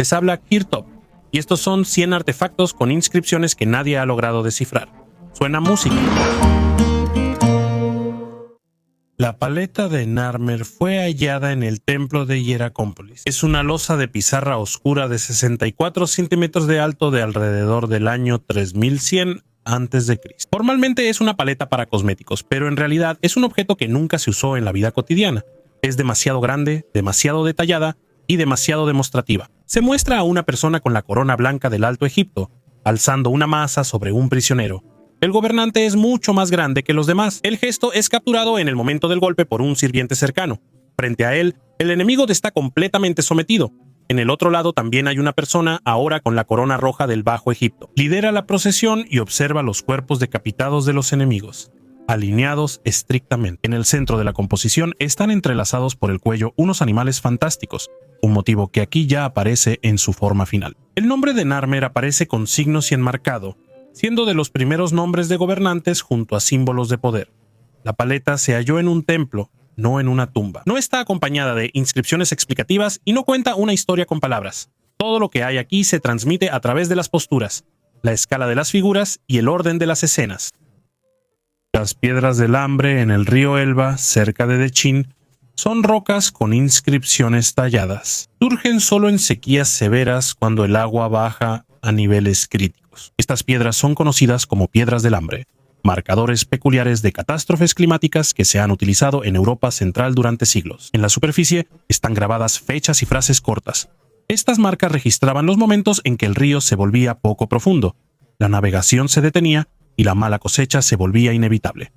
Les habla Kirtop, y estos son 100 artefactos con inscripciones que nadie ha logrado descifrar. Suena música. La paleta de Narmer fue hallada en el templo de Hieracómpolis. Es una losa de pizarra oscura de 64 centímetros de alto de alrededor del año 3100 a.C. Formalmente es una paleta para cosméticos, pero en realidad es un objeto que nunca se usó en la vida cotidiana. Es demasiado grande, demasiado detallada y demasiado demostrativa. Se muestra a una persona con la corona blanca del Alto Egipto, alzando una masa sobre un prisionero. El gobernante es mucho más grande que los demás. El gesto es capturado en el momento del golpe por un sirviente cercano. Frente a él, el enemigo está completamente sometido. En el otro lado también hay una persona, ahora con la corona roja del Bajo Egipto. Lidera la procesión y observa los cuerpos decapitados de los enemigos, alineados estrictamente. En el centro de la composición están entrelazados por el cuello unos animales fantásticos, un motivo que aquí ya aparece en su forma final. El nombre de Narmer aparece con signos y enmarcado, siendo de los primeros nombres de gobernantes junto a símbolos de poder. La paleta se halló en un templo, no en una tumba. No está acompañada de inscripciones explicativas y no cuenta una historia con palabras. Todo lo que hay aquí se transmite a través de las posturas, la escala de las figuras y el orden de las escenas. Las piedras del Hambre en el río Elba, cerca de Dechin, son rocas con inscripciones talladas. Surgen solo en sequías severas cuando el agua baja a niveles críticos. Estas piedras son conocidas como piedras del Hambre, marcadores peculiares de catástrofes climáticas que se han utilizado en Europa Central durante siglos. En la superficie están grabadas fechas y frases cortas. Estas marcas registraban los momentos en que el río se volvía poco profundo, la navegación se detenía y la mala cosecha se volvía inevitable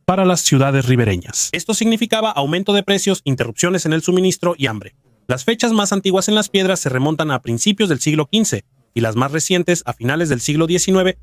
para las ciudades ribereñas. Esto significaba aumento de precios, interrupciones en el suministro y hambre. Las fechas más antiguas en las piedras se remontan a principios del siglo XV y las más recientes a finales del siglo XIX.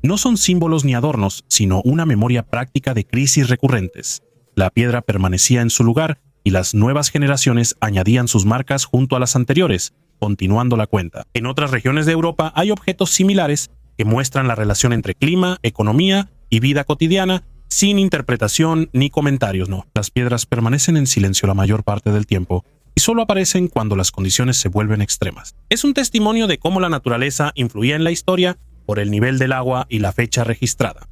No son símbolos ni adornos, sino una memoria práctica de crisis recurrentes. La piedra permanecía en su lugar y las nuevas generaciones añadían sus marcas junto a las anteriores, continuando la cuenta. En otras regiones de Europa hay objetos similares que muestran la relación entre clima, economía y vida cotidiana, sin interpretación ni comentarios, no. Las piedras permanecen en silencio la mayor parte del tiempo y solo aparecen cuando las condiciones se vuelven extremas. Es un testimonio de cómo la naturaleza influía en la historia por el nivel del agua y la fecha registrada.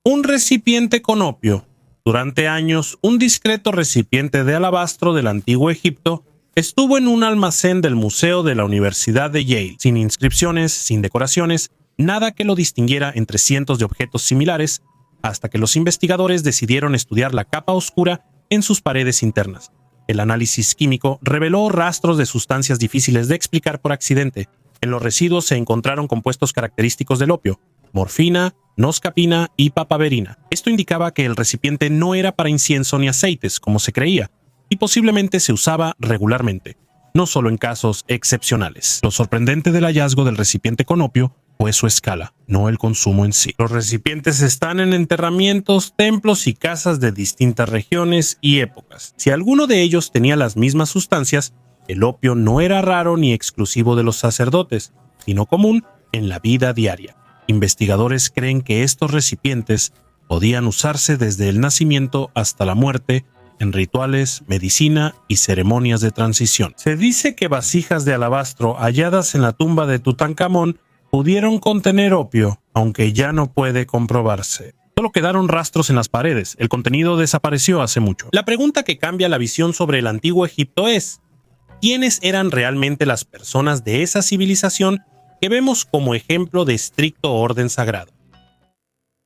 Un recipiente con opio. Durante años, un discreto recipiente de alabastro del antiguo Egipto estuvo en un almacén del Museo de la Universidad de Yale, sin inscripciones, sin decoraciones, nada que lo distinguiera entre cientos de objetos similares, hasta que los investigadores decidieron estudiar la capa oscura en sus paredes internas. El análisis químico reveló rastros de sustancias difíciles de explicar por accidente. En los residuos se encontraron compuestos característicos del opio, morfina, noscapina y papaverina. Esto indicaba que el recipiente no era para incienso ni aceites, como se creía, y posiblemente se usaba regularmente, no solo en casos excepcionales. Lo sorprendente del hallazgo del recipiente con opio fue su escala, no el consumo en sí. Los recipientes están en enterramientos, templos y casas de distintas regiones y épocas. Si alguno de ellos tenía las mismas sustancias, el opio no era raro ni exclusivo de los sacerdotes, sino común en la vida diaria. Investigadores creen que estos recipientes podían usarse desde el nacimiento hasta la muerte en rituales, medicina y ceremonias de transición. Se dice que vasijas de alabastro halladas en la tumba de Tutankamón pudieron contener opio, aunque ya no puede comprobarse. Solo quedaron rastros en las paredes, el contenido desapareció hace mucho. La pregunta que cambia la visión sobre el antiguo Egipto es: ¿quiénes eran realmente las personas de esa civilización que vemos como ejemplo de estricto orden sagrado?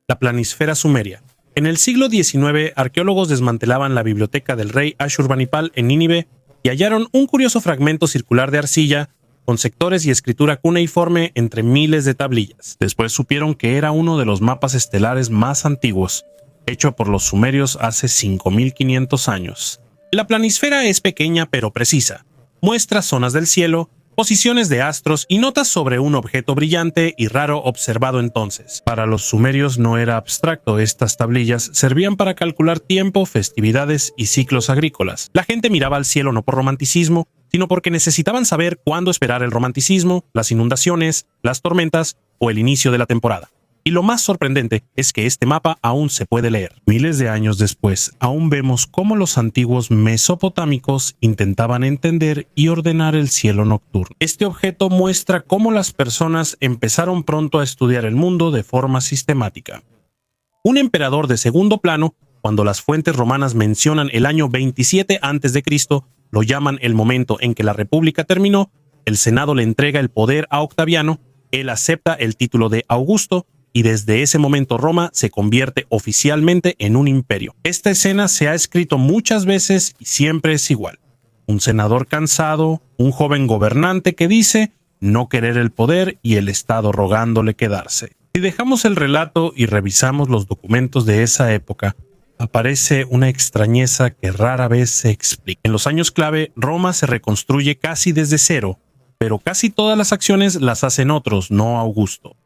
La planisfera sumeria. En el siglo XIX, arqueólogos desmantelaban la biblioteca del rey Ashurbanipal en Nínive y hallaron un curioso fragmento circular de arcilla con sectores y escritura cuneiforme entre miles de tablillas. Después supieron que era uno de los mapas estelares más antiguos, hecho por los sumerios hace 5500 años. La planisfera es pequeña pero precisa. Muestra zonas del cielo, posiciones de astros y notas sobre un objeto brillante y raro observado entonces. Para los sumerios no era abstracto, estas tablillas servían para calcular tiempo, festividades y ciclos agrícolas. La gente miraba al cielo no por romanticismo, sino porque necesitaban saber cuándo esperar el romanticismo, las inundaciones, las tormentas o el inicio de la temporada. Y lo más sorprendente es que este mapa aún se puede leer. Miles de años después, aún vemos cómo los antiguos mesopotámicos intentaban entender y ordenar el cielo nocturno. Este objeto muestra cómo las personas empezaron pronto a estudiar el mundo de forma sistemática. Un emperador de segundo plano, cuando las fuentes romanas mencionan el año 27 a.C., lo llaman el momento en que la república terminó, el Senado le entrega el poder a Octaviano, él acepta el título de Augusto, y desde ese momento Roma se convierte oficialmente en un imperio. Esta escena se ha escrito muchas veces y siempre es igual. Un senador cansado, un joven gobernante que dice no querer el poder y el Estado rogándole quedarse. Si dejamos el relato y revisamos los documentos de esa época, aparece una extrañeza que rara vez se explica. En los años clave, Roma se reconstruye casi desde cero, pero casi todas las acciones las hacen otros, no Augusto.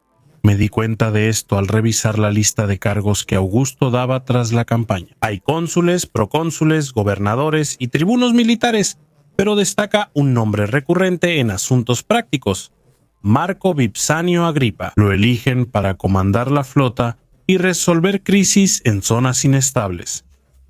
Me di cuenta de esto al revisar la lista de cargos que Augusto daba tras la campaña. Hay cónsules, procónsules, gobernadores y tribunos militares, pero destaca un nombre recurrente en asuntos prácticos: Marco Vipsanio Agripa. Lo eligen para comandar la flota y resolver crisis en zonas inestables.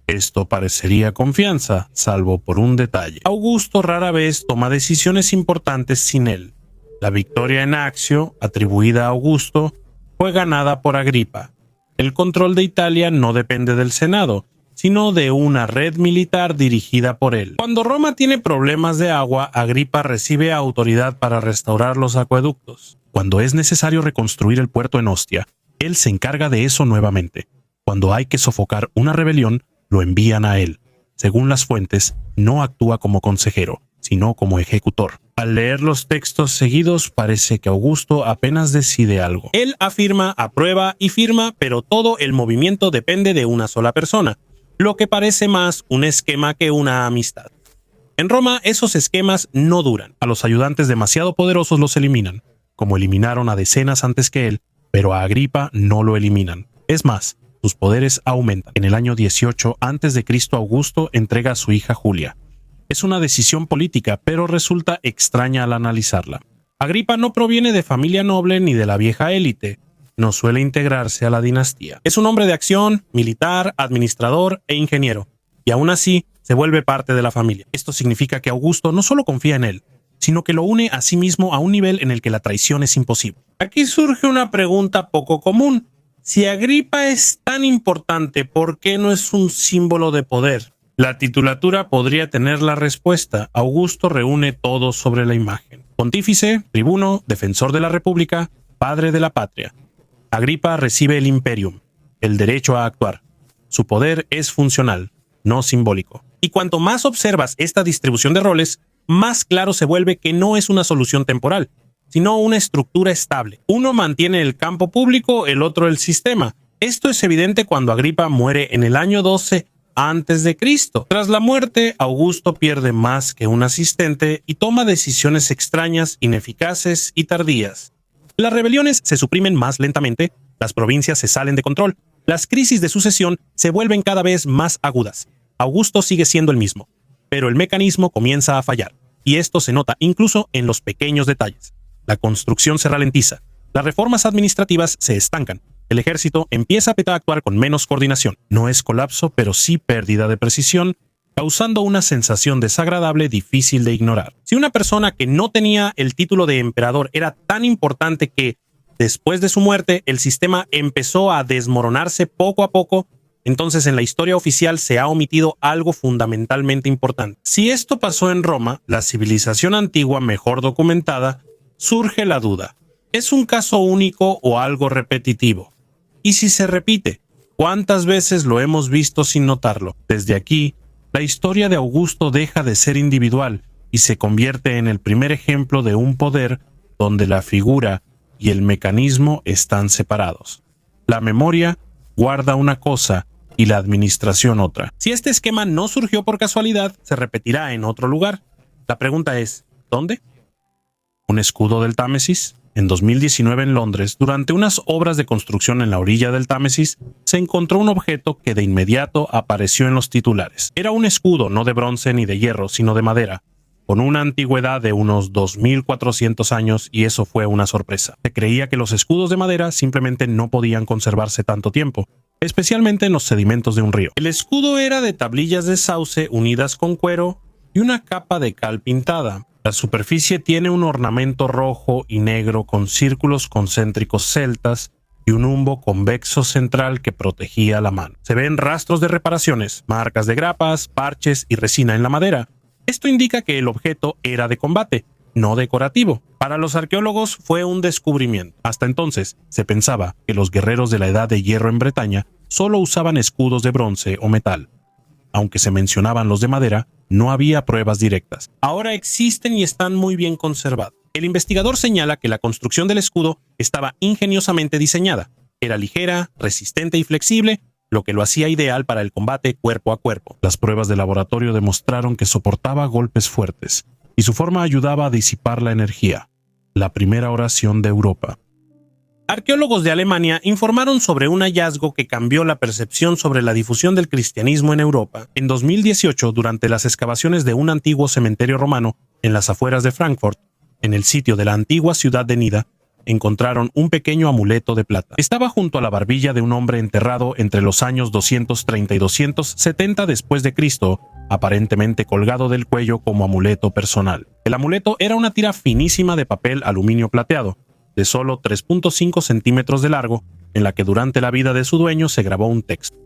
Esto parecería confianza, salvo por un detalle. Augusto rara vez toma decisiones importantes sin él. La victoria en Accio, atribuida a Augusto, fue ganada por Agripa. El control de Italia no depende del Senado, sino de una red militar dirigida por él. Cuando Roma tiene problemas de agua, Agripa recibe autoridad para restaurar los acueductos. Cuando es necesario reconstruir el puerto en Ostia, él se encarga de eso nuevamente. Cuando hay que sofocar una rebelión, lo envían a él. Según las fuentes, no actúa como consejero, sino como ejecutor. Al leer los textos seguidos, parece que Augusto apenas decide algo. Él afirma, aprueba y firma, pero todo el movimiento depende de una sola persona, lo que parece más un esquema que una amistad. En Roma, esos esquemas no duran. A los ayudantes demasiado poderosos los eliminan, como eliminaron a decenas antes que él, pero a Agripa no lo eliminan. Es más, sus poderes aumentan. En el año 18 a.C., Augusto entrega a su hija Julia. Es una decisión política, pero resulta extraña al analizarla. Agripa no proviene de familia noble ni de la vieja élite. No suele integrarse a la dinastía. Es un hombre de acción, militar, administrador e ingeniero, y aún así se vuelve parte de la familia. Esto significa que Augusto no solo confía en él, sino que lo une a sí mismo a un nivel en el que la traición es imposible. Aquí surge una pregunta poco común. Si Agripa es tan importante, ¿por qué no es un símbolo de poder? La titulatura podría tener la respuesta. Augusto reúne todo sobre la imagen: pontífice, tribuno, defensor de la república, padre de la patria. Agripa recibe el imperium, el derecho a actuar. Su poder es funcional, no simbólico. Y cuanto más observas esta distribución de roles, más claro se vuelve que no es una solución temporal, sino una estructura estable. Uno mantiene el campo público, el otro el sistema. Esto es evidente cuando Agripa muere en el año 12 antes de Cristo. Tras la muerte, Augusto pierde más que un asistente y toma decisiones extrañas, ineficaces y tardías. Las rebeliones se suprimen más lentamente, las provincias se salen de control, las crisis de sucesión se vuelven cada vez más agudas. Augusto sigue siendo el mismo, pero el mecanismo comienza a fallar, y esto se nota incluso en los pequeños detalles. La construcción se ralentiza, las reformas administrativas se estancan, el ejército empieza a actuar con menos coordinación. No es colapso, pero sí pérdida de precisión, causando una sensación desagradable difícil de ignorar. Si una persona que no tenía el título de emperador era tan importante que, después de su muerte, el sistema empezó a desmoronarse poco a poco, entonces en la historia oficial se ha omitido algo fundamentalmente importante. Si esto pasó en Roma, la civilización antigua mejor documentada, surge la duda: ¿es un caso único o algo repetitivo? Y si se repite, ¿cuántas veces lo hemos visto sin notarlo? Desde aquí, la historia de Augusto deja de ser individual y se convierte en el primer ejemplo de un poder donde la figura y el mecanismo están separados. La memoria guarda una cosa y la administración otra. Si este esquema no surgió por casualidad, se repetirá en otro lugar. La pregunta es, ¿dónde? ¿Un escudo del Támesis? En 2019 en Londres, durante unas obras de construcción en la orilla del Támesis, se encontró un objeto que de inmediato apareció en los titulares. Era un escudo no de bronce ni de hierro, sino de madera. con una antigüedad de unos 2400 años, y eso fue una sorpresa. Se creía que los escudos de madera simplemente no podían conservarse tanto tiempo, especialmente en los sedimentos de un río. El escudo era de tablillas de sauce unidas con cuero y una capa de cal pintada. La superficie tiene un ornamento rojo y negro con círculos concéntricos celtas y un humbo convexo central que protegía la mano. Se ven rastros de reparaciones, marcas de grapas, parches y resina en la madera. Esto indica que el objeto era de combate, no decorativo. Para los arqueólogos fue un descubrimiento. Hasta entonces se pensaba que los guerreros de la Edad de Hierro en Bretaña solo usaban escudos de bronce o metal. Aunque se mencionaban los de madera, no había pruebas directas. Ahora existen y están muy bien conservados. El investigador señala que la construcción del escudo estaba ingeniosamente diseñada. Era ligera, resistente y flexible, lo que lo hacía ideal para el combate cuerpo a cuerpo. Las pruebas de laboratorio demostraron que soportaba golpes fuertes, y su forma ayudaba a disipar la energía. La primera oración de Europa. Arqueólogos de Alemania informaron sobre un hallazgo que cambió la percepción sobre la difusión del cristianismo en Europa. En 2018, durante las excavaciones de un antiguo cementerio romano en las afueras de Frankfurt, en el sitio de la antigua ciudad de Nida, encontraron un pequeño amuleto de plata. Estaba junto a la barbilla de un hombre enterrado entre los años 230 y 270 después de Cristo, aparentemente colgado del cuello como amuleto personal. El amuleto era una tira finísima de papel aluminio plateado, de solo 3.5 centímetros de largo, en la que durante la vida de su dueño se grabó un texto.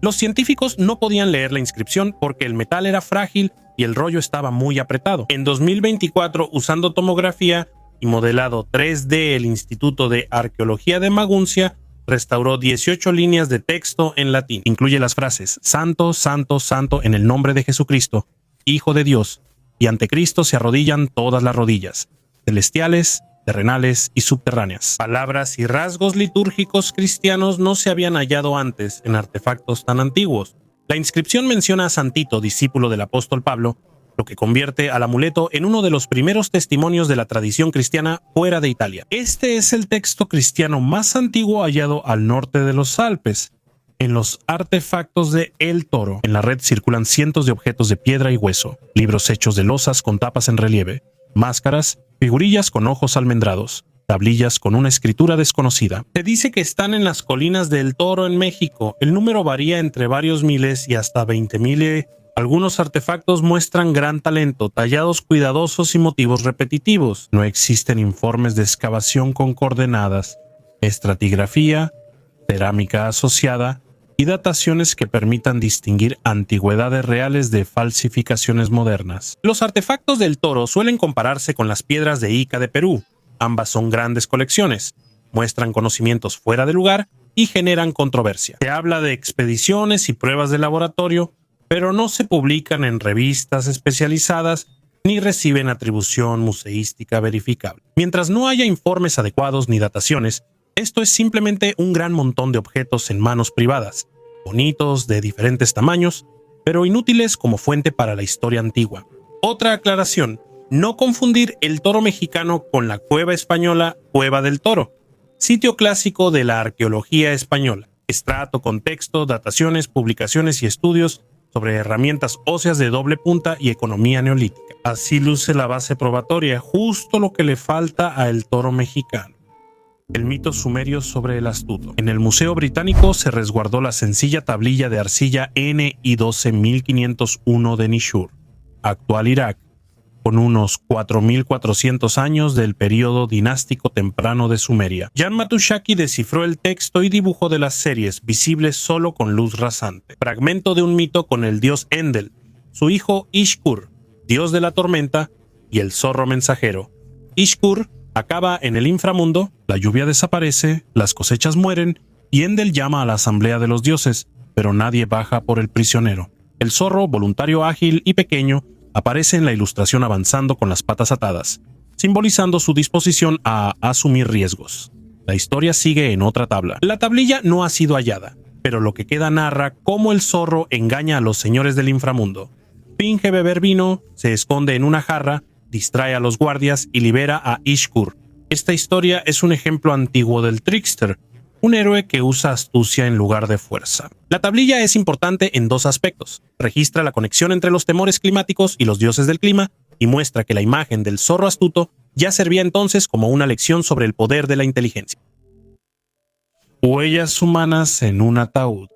Los científicos no podían leer la inscripción porque el metal era frágil y el rollo estaba muy apretado. En 2024, usando tomografía y modelado 3D, el Instituto de Arqueología de Maguncia restauró 18 líneas de texto en latín. Incluye las frases Santo, Santo, Santo en el nombre de Jesucristo, Hijo de Dios, y ante Cristo se arrodillan todas las rodillas, celestiales, terrenales y subterráneas. Palabras y rasgos litúrgicos cristianos no se habían hallado antes en artefactos tan antiguos. La inscripción menciona a Santito, discípulo del apóstol Pablo, lo que convierte al amuleto en uno de los primeros testimonios de la tradición cristiana fuera de Italia. Este es el texto cristiano más antiguo hallado al norte de los Alpes. En los artefactos de El Toro, en la red circulan cientos de objetos de piedra y hueso, libros hechos de losas con tapas en relieve, máscaras, figurillas con ojos almendrados, tablillas con una escritura desconocida. Se dice que están en las colinas del Toro en México. El número varía entre varios miles y hasta 20,000. Algunos artefactos muestran gran talento, tallados cuidadosos y motivos repetitivos. No existen informes de excavación con coordenadas, estratigrafía, cerámica asociada y dataciones que permitan distinguir antigüedades reales de falsificaciones modernas. Los artefactos del Toro suelen compararse con las piedras de Ica de Perú. Ambas son grandes colecciones, muestran conocimientos fuera de lugar y generan controversia. Se habla de expediciones y pruebas de laboratorio, pero no se publican en revistas especializadas ni reciben atribución museística verificable. Mientras no haya informes adecuados ni dataciones, esto es simplemente un gran montón de objetos en manos privadas, bonitos, de diferentes tamaños, pero inútiles como fuente para la historia antigua. Otra aclaración: no confundir el Toro mexicano con la cueva española Cueva del Toro, sitio clásico de la arqueología española. Estrato, contexto, dataciones, publicaciones y estudios sobre herramientas óseas de doble punta y economía neolítica. Así luce la base probatoria, justo lo que le falta a El Toro mexicano. El mito sumerio sobre el astuto. En el Museo Británico se resguardó la sencilla tablilla de arcilla NI 12501 de Nishur, actual Irak, con unos 4.400 años del período dinástico temprano de Sumeria. Jan Matuszaki descifró el texto y dibujo de las series, visibles solo con luz rasante. Fragmento de un mito con el dios Endel, su hijo Ishkur, dios de la tormenta, y el zorro mensajero. Ishkur acaba en el inframundo, la lluvia desaparece, las cosechas mueren, y Endel llama a la asamblea de los dioses, pero nadie baja por el prisionero. El zorro, voluntario ágil y pequeño, aparece en la ilustración avanzando con las patas atadas, simbolizando su disposición a asumir riesgos. La historia sigue en otra tabla. La tablilla no ha sido hallada, pero lo que queda narra cómo el zorro engaña a los señores del inframundo. Finge beber vino, se esconde en una jarra, distrae a los guardias y libera a Ishkur. Esta historia es un ejemplo antiguo del trickster, un héroe que usa astucia en lugar de fuerza. La tablilla es importante en dos aspectos. Registra la conexión entre los temores climáticos y los dioses del clima, y muestra que la imagen del zorro astuto ya servía entonces como una lección sobre el poder de la inteligencia. Huellas humanas en un ataúd.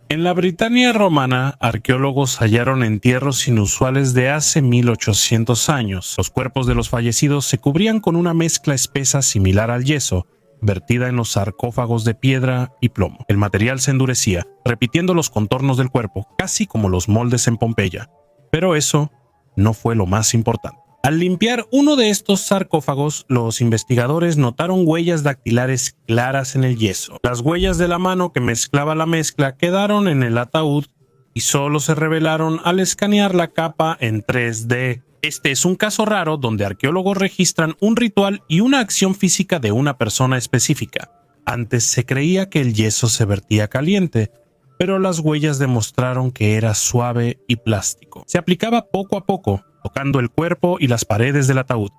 En la Britania romana, arqueólogos hallaron entierros inusuales de hace 1800 años. Los cuerpos de los fallecidos se cubrían con una mezcla espesa similar al yeso, vertida en los sarcófagos de piedra y plomo. El material se endurecía, repitiendo los contornos del cuerpo, casi como los moldes en Pompeya. Pero eso no fue lo más importante. Al limpiar uno de estos sarcófagos, los investigadores notaron huellas dactilares claras en el yeso. Las huellas de la mano que mezclaba la mezcla quedaron en el ataúd y solo se revelaron al escanear la capa en 3D. Este es un caso raro donde arqueólogos registran un ritual y una acción física de una persona específica. Antes se creía que el yeso se vertía caliente, pero las huellas demostraron que era suave y plástico. Se aplicaba poco a poco, tocando el cuerpo y las paredes del ataúd.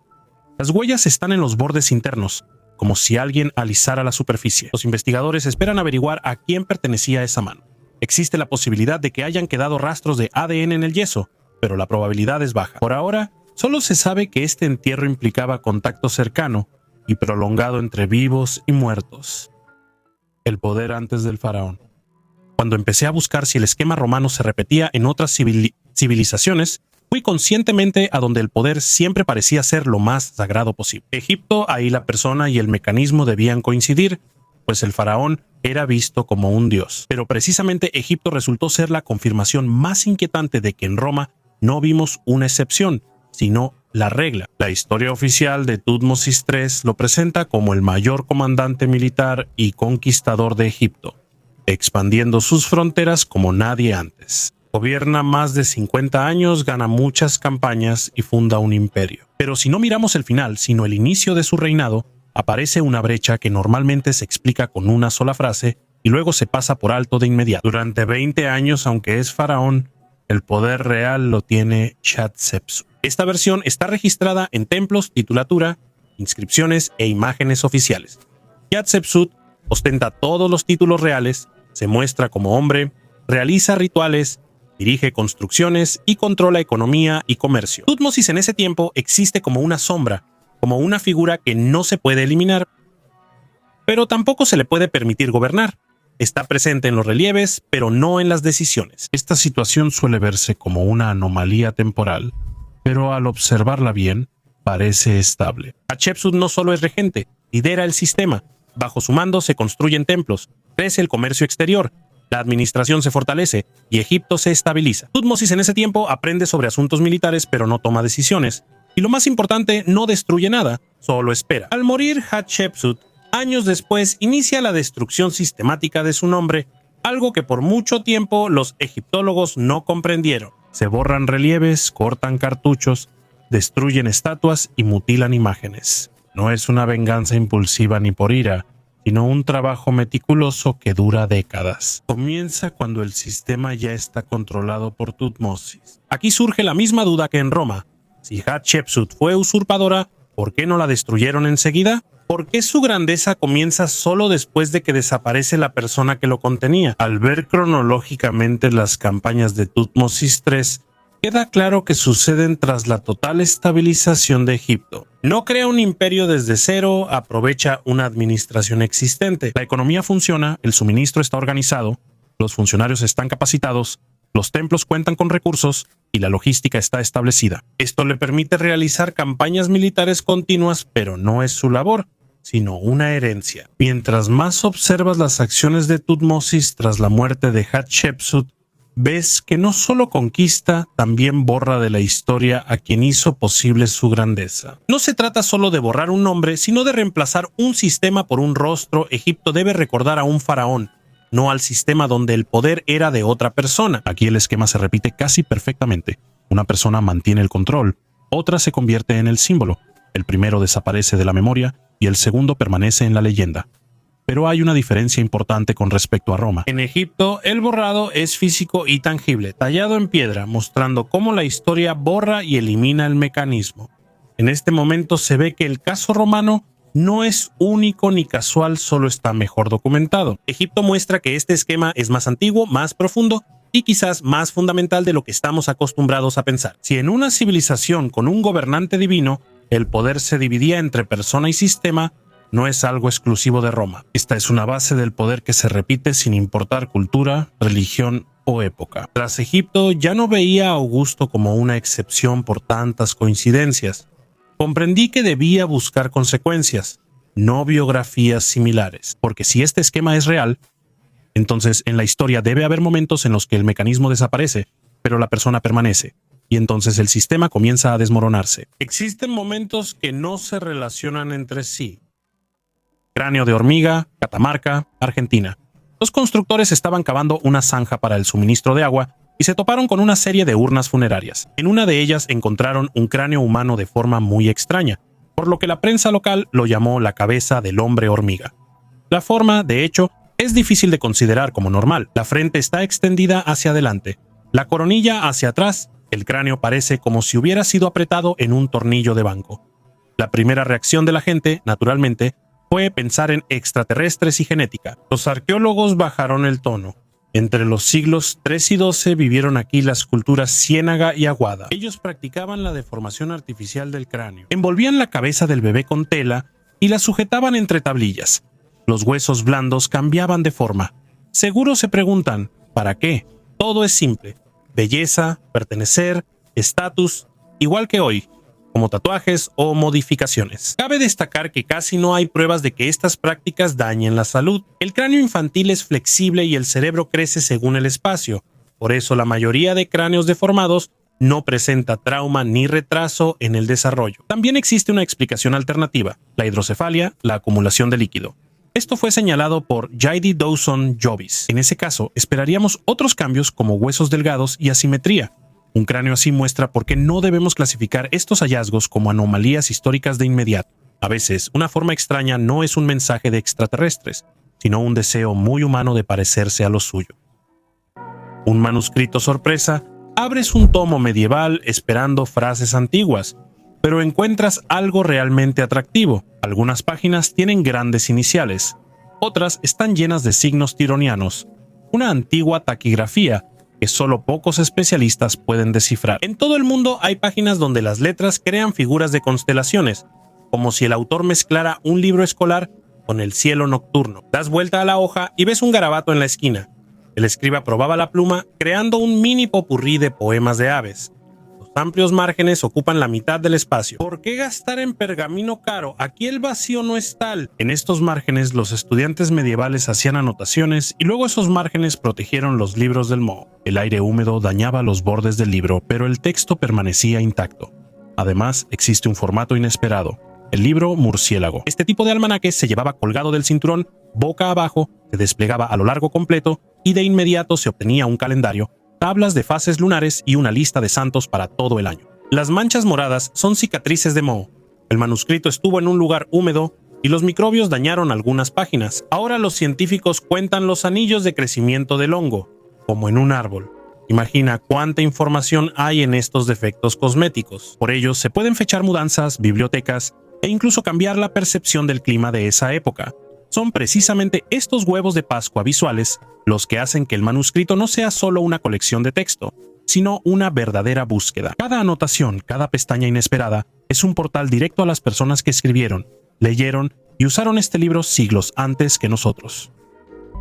Las huellas están en los bordes internos, como si alguien alisara la superficie. Los investigadores esperan averiguar a quién pertenecía esa mano. Existe la posibilidad de que hayan quedado rastros de ADN en el yeso, pero la probabilidad es baja. Por ahora, solo se sabe que este entierro implicaba contacto cercano y prolongado entre vivos y muertos. El poder antes del faraón. Cuando empecé a buscar si el esquema romano se repetía en otras civilizaciones, fui conscientemente a donde el poder siempre parecía ser lo más sagrado posible. Egipto, ahí la persona y el mecanismo debían coincidir, pues el faraón era visto como un dios. Pero precisamente Egipto resultó ser la confirmación más inquietante de que en Roma no vimos una excepción, sino la regla. La historia oficial de Tutmosis III lo presenta como el mayor comandante militar y conquistador de Egipto, expandiendo sus fronteras como nadie antes. Gobierna más de 50 años, gana muchas campañas y funda un imperio. Pero si no miramos el final, sino el inicio de su reinado, aparece una brecha que normalmente se explica con una sola frase y luego se pasa por alto de inmediato. Durante 20 años, aunque es faraón, el poder real lo tiene Hatshepsut. Esta versión está registrada en templos, titulatura, inscripciones e imágenes oficiales. Hatshepsut ostenta todos los títulos reales, se muestra como hombre, realiza rituales, dirige construcciones y controla economía y comercio. Tutmosis en ese tiempo existe como una sombra, como una figura que no se puede eliminar, pero tampoco se le puede permitir gobernar. Está presente en los relieves, pero no en las decisiones. Esta situación suele verse como una anomalía temporal, pero al observarla bien, parece estable. Hatshepsut no solo es regente, lidera el sistema. Bajo su mando se construyen templos, crece el comercio exterior, la administración se fortalece y Egipto se estabiliza. Tutmosis en ese tiempo aprende sobre asuntos militares, pero no toma decisiones. Y lo más importante, no destruye nada, solo espera. Al morir Hatshepsut, años después inicia la destrucción sistemática de su nombre, algo que por mucho tiempo los egiptólogos no comprendieron. Se borran relieves, cortan cartuchos, destruyen estatuas y mutilan imágenes. No es una venganza impulsiva ni por ira, sino un trabajo meticuloso que dura décadas. Comienza cuando el sistema ya está controlado por Tutmosis. Aquí surge la misma duda que en Roma. Si Hatshepsut fue usurpadora, ¿por qué no la destruyeron enseguida? ¿Por qué su grandeza comienza solo después de que desaparece la persona que lo contenía? Al ver cronológicamente las campañas de Tutmosis III, queda claro que suceden tras la total estabilización de Egipto. No crea un imperio desde cero, aprovecha una administración existente. La economía funciona, el suministro está organizado, los funcionarios están capacitados, los templos cuentan con recursos y la logística está establecida. Esto le permite realizar campañas militares continuas, pero no es su labor, sino una herencia. Mientras más observas las acciones de Tutmosis tras la muerte de Hatshepsut, ves que no solo conquista, también borra de la historia a quien hizo posible su grandeza. No se trata solo de borrar un nombre, sino de reemplazar un sistema por un rostro. Egipto debe recordar a un faraón, no al sistema donde el poder era de otra persona. Aquí el esquema se repite casi perfectamente. Una persona mantiene el control, otra se convierte en el símbolo. El primero desaparece de la memoria y el segundo permanece en la leyenda. Pero hay una diferencia importante con respecto a Roma. En Egipto, el borrado es físico y tangible, tallado en piedra, mostrando cómo la historia borra y elimina el mecanismo. En este momento se ve que el caso romano no es único ni casual, solo está mejor documentado. Egipto muestra que este esquema es más antiguo, más profundo y quizás más fundamental de lo que estamos acostumbrados a pensar. Si en una civilización con un gobernante divino, el poder se dividía entre persona y sistema, no es algo exclusivo de Roma. Esta es una base del poder que se repite sin importar cultura, religión o época. Tras Egipto, ya no veía a Augusto como una excepción por tantas coincidencias. Comprendí que debía buscar consecuencias, no biografías similares, porque si este esquema es real, entonces en la historia debe haber momentos en los que el mecanismo desaparece, pero la persona permanece, y entonces el sistema comienza a desmoronarse. Existen momentos que no se relacionan entre sí. Cráneo de hormiga, Catamarca, Argentina. Los constructores estaban cavando una zanja para el suministro de agua y se toparon con una serie de urnas funerarias. En una de ellas encontraron un cráneo humano de forma muy extraña, por lo que la prensa local lo llamó la cabeza del hombre hormiga. La forma, de hecho, es difícil de considerar como normal. La frente está extendida hacia adelante, la coronilla hacia atrás, el cráneo parece como si hubiera sido apretado en un tornillo de banco. La primera reacción de la gente, naturalmente, fue pensar en extraterrestres y genética. Los arqueólogos bajaron el tono. Entre los siglos III y XII vivieron aquí las culturas Ciénaga y Aguada. Ellos practicaban la deformación artificial del cráneo. Envolvían la cabeza del bebé con tela y la sujetaban entre tablillas. Los huesos blandos cambiaban de forma. Seguro se preguntan, ¿para qué? Todo es simple. Belleza, pertenecer, estatus, igual que hoy, como tatuajes o modificaciones. Cabe destacar que casi no hay pruebas de que estas prácticas dañen la salud. El cráneo infantil es flexible y el cerebro crece según el espacio. Por eso la mayoría de cráneos deformados no presenta trauma ni retraso en el desarrollo. También existe una explicación alternativa, la hidrocefalia, la acumulación de líquido. Esto fue señalado por J.D. Dawson Jovis. En ese caso, esperaríamos otros cambios como huesos delgados y asimetría. Un cráneo así muestra por qué no debemos clasificar estos hallazgos como anomalías históricas de inmediato. A veces, una forma extraña no es un mensaje de extraterrestres, sino un deseo muy humano de parecerse a lo suyo. Un manuscrito sorpresa, abres un tomo medieval esperando frases antiguas, pero encuentras algo realmente atractivo. Algunas páginas tienen grandes iniciales, otras están llenas de signos tironianos, una antigua taquigrafía que solo pocos especialistas pueden descifrar. En todo el mundo hay páginas donde las letras crean figuras de constelaciones, como si el autor mezclara un libro escolar con el cielo nocturno. Das vuelta a la hoja y ves un garabato en la esquina. El escriba probaba la pluma, creando un mini popurrí de poemas de aves. Los amplios márgenes ocupan la mitad del espacio. ¿Por qué gastar en pergamino caro? Aquí el vacío no es tal. En estos márgenes los estudiantes medievales hacían anotaciones y luego esos márgenes protegieron los libros del moho. El aire húmedo dañaba los bordes del libro, pero el texto permanecía intacto. Además, existe un formato inesperado. El libro murciélago. Este tipo de almanaque se llevaba colgado del cinturón, boca abajo, se desplegaba a lo largo completo y de inmediato se obtenía un calendario, tablas de fases lunares y una lista de santos para todo el año. Las manchas moradas son cicatrices de moho. El manuscrito estuvo en un lugar húmedo y los microbios dañaron algunas páginas. Ahora los científicos cuentan los anillos de crecimiento del hongo, como en un árbol. Imagina cuánta información hay en estos defectos cosméticos. Por ello, se pueden fechar mudanzas, bibliotecas e incluso cambiar la percepción del clima de esa época. Son precisamente estos huevos de Pascua visuales los que hacen que el manuscrito no sea solo una colección de texto, sino una verdadera búsqueda. Cada anotación, cada pestaña inesperada, es un portal directo a las personas que escribieron, leyeron y usaron este libro siglos antes que nosotros.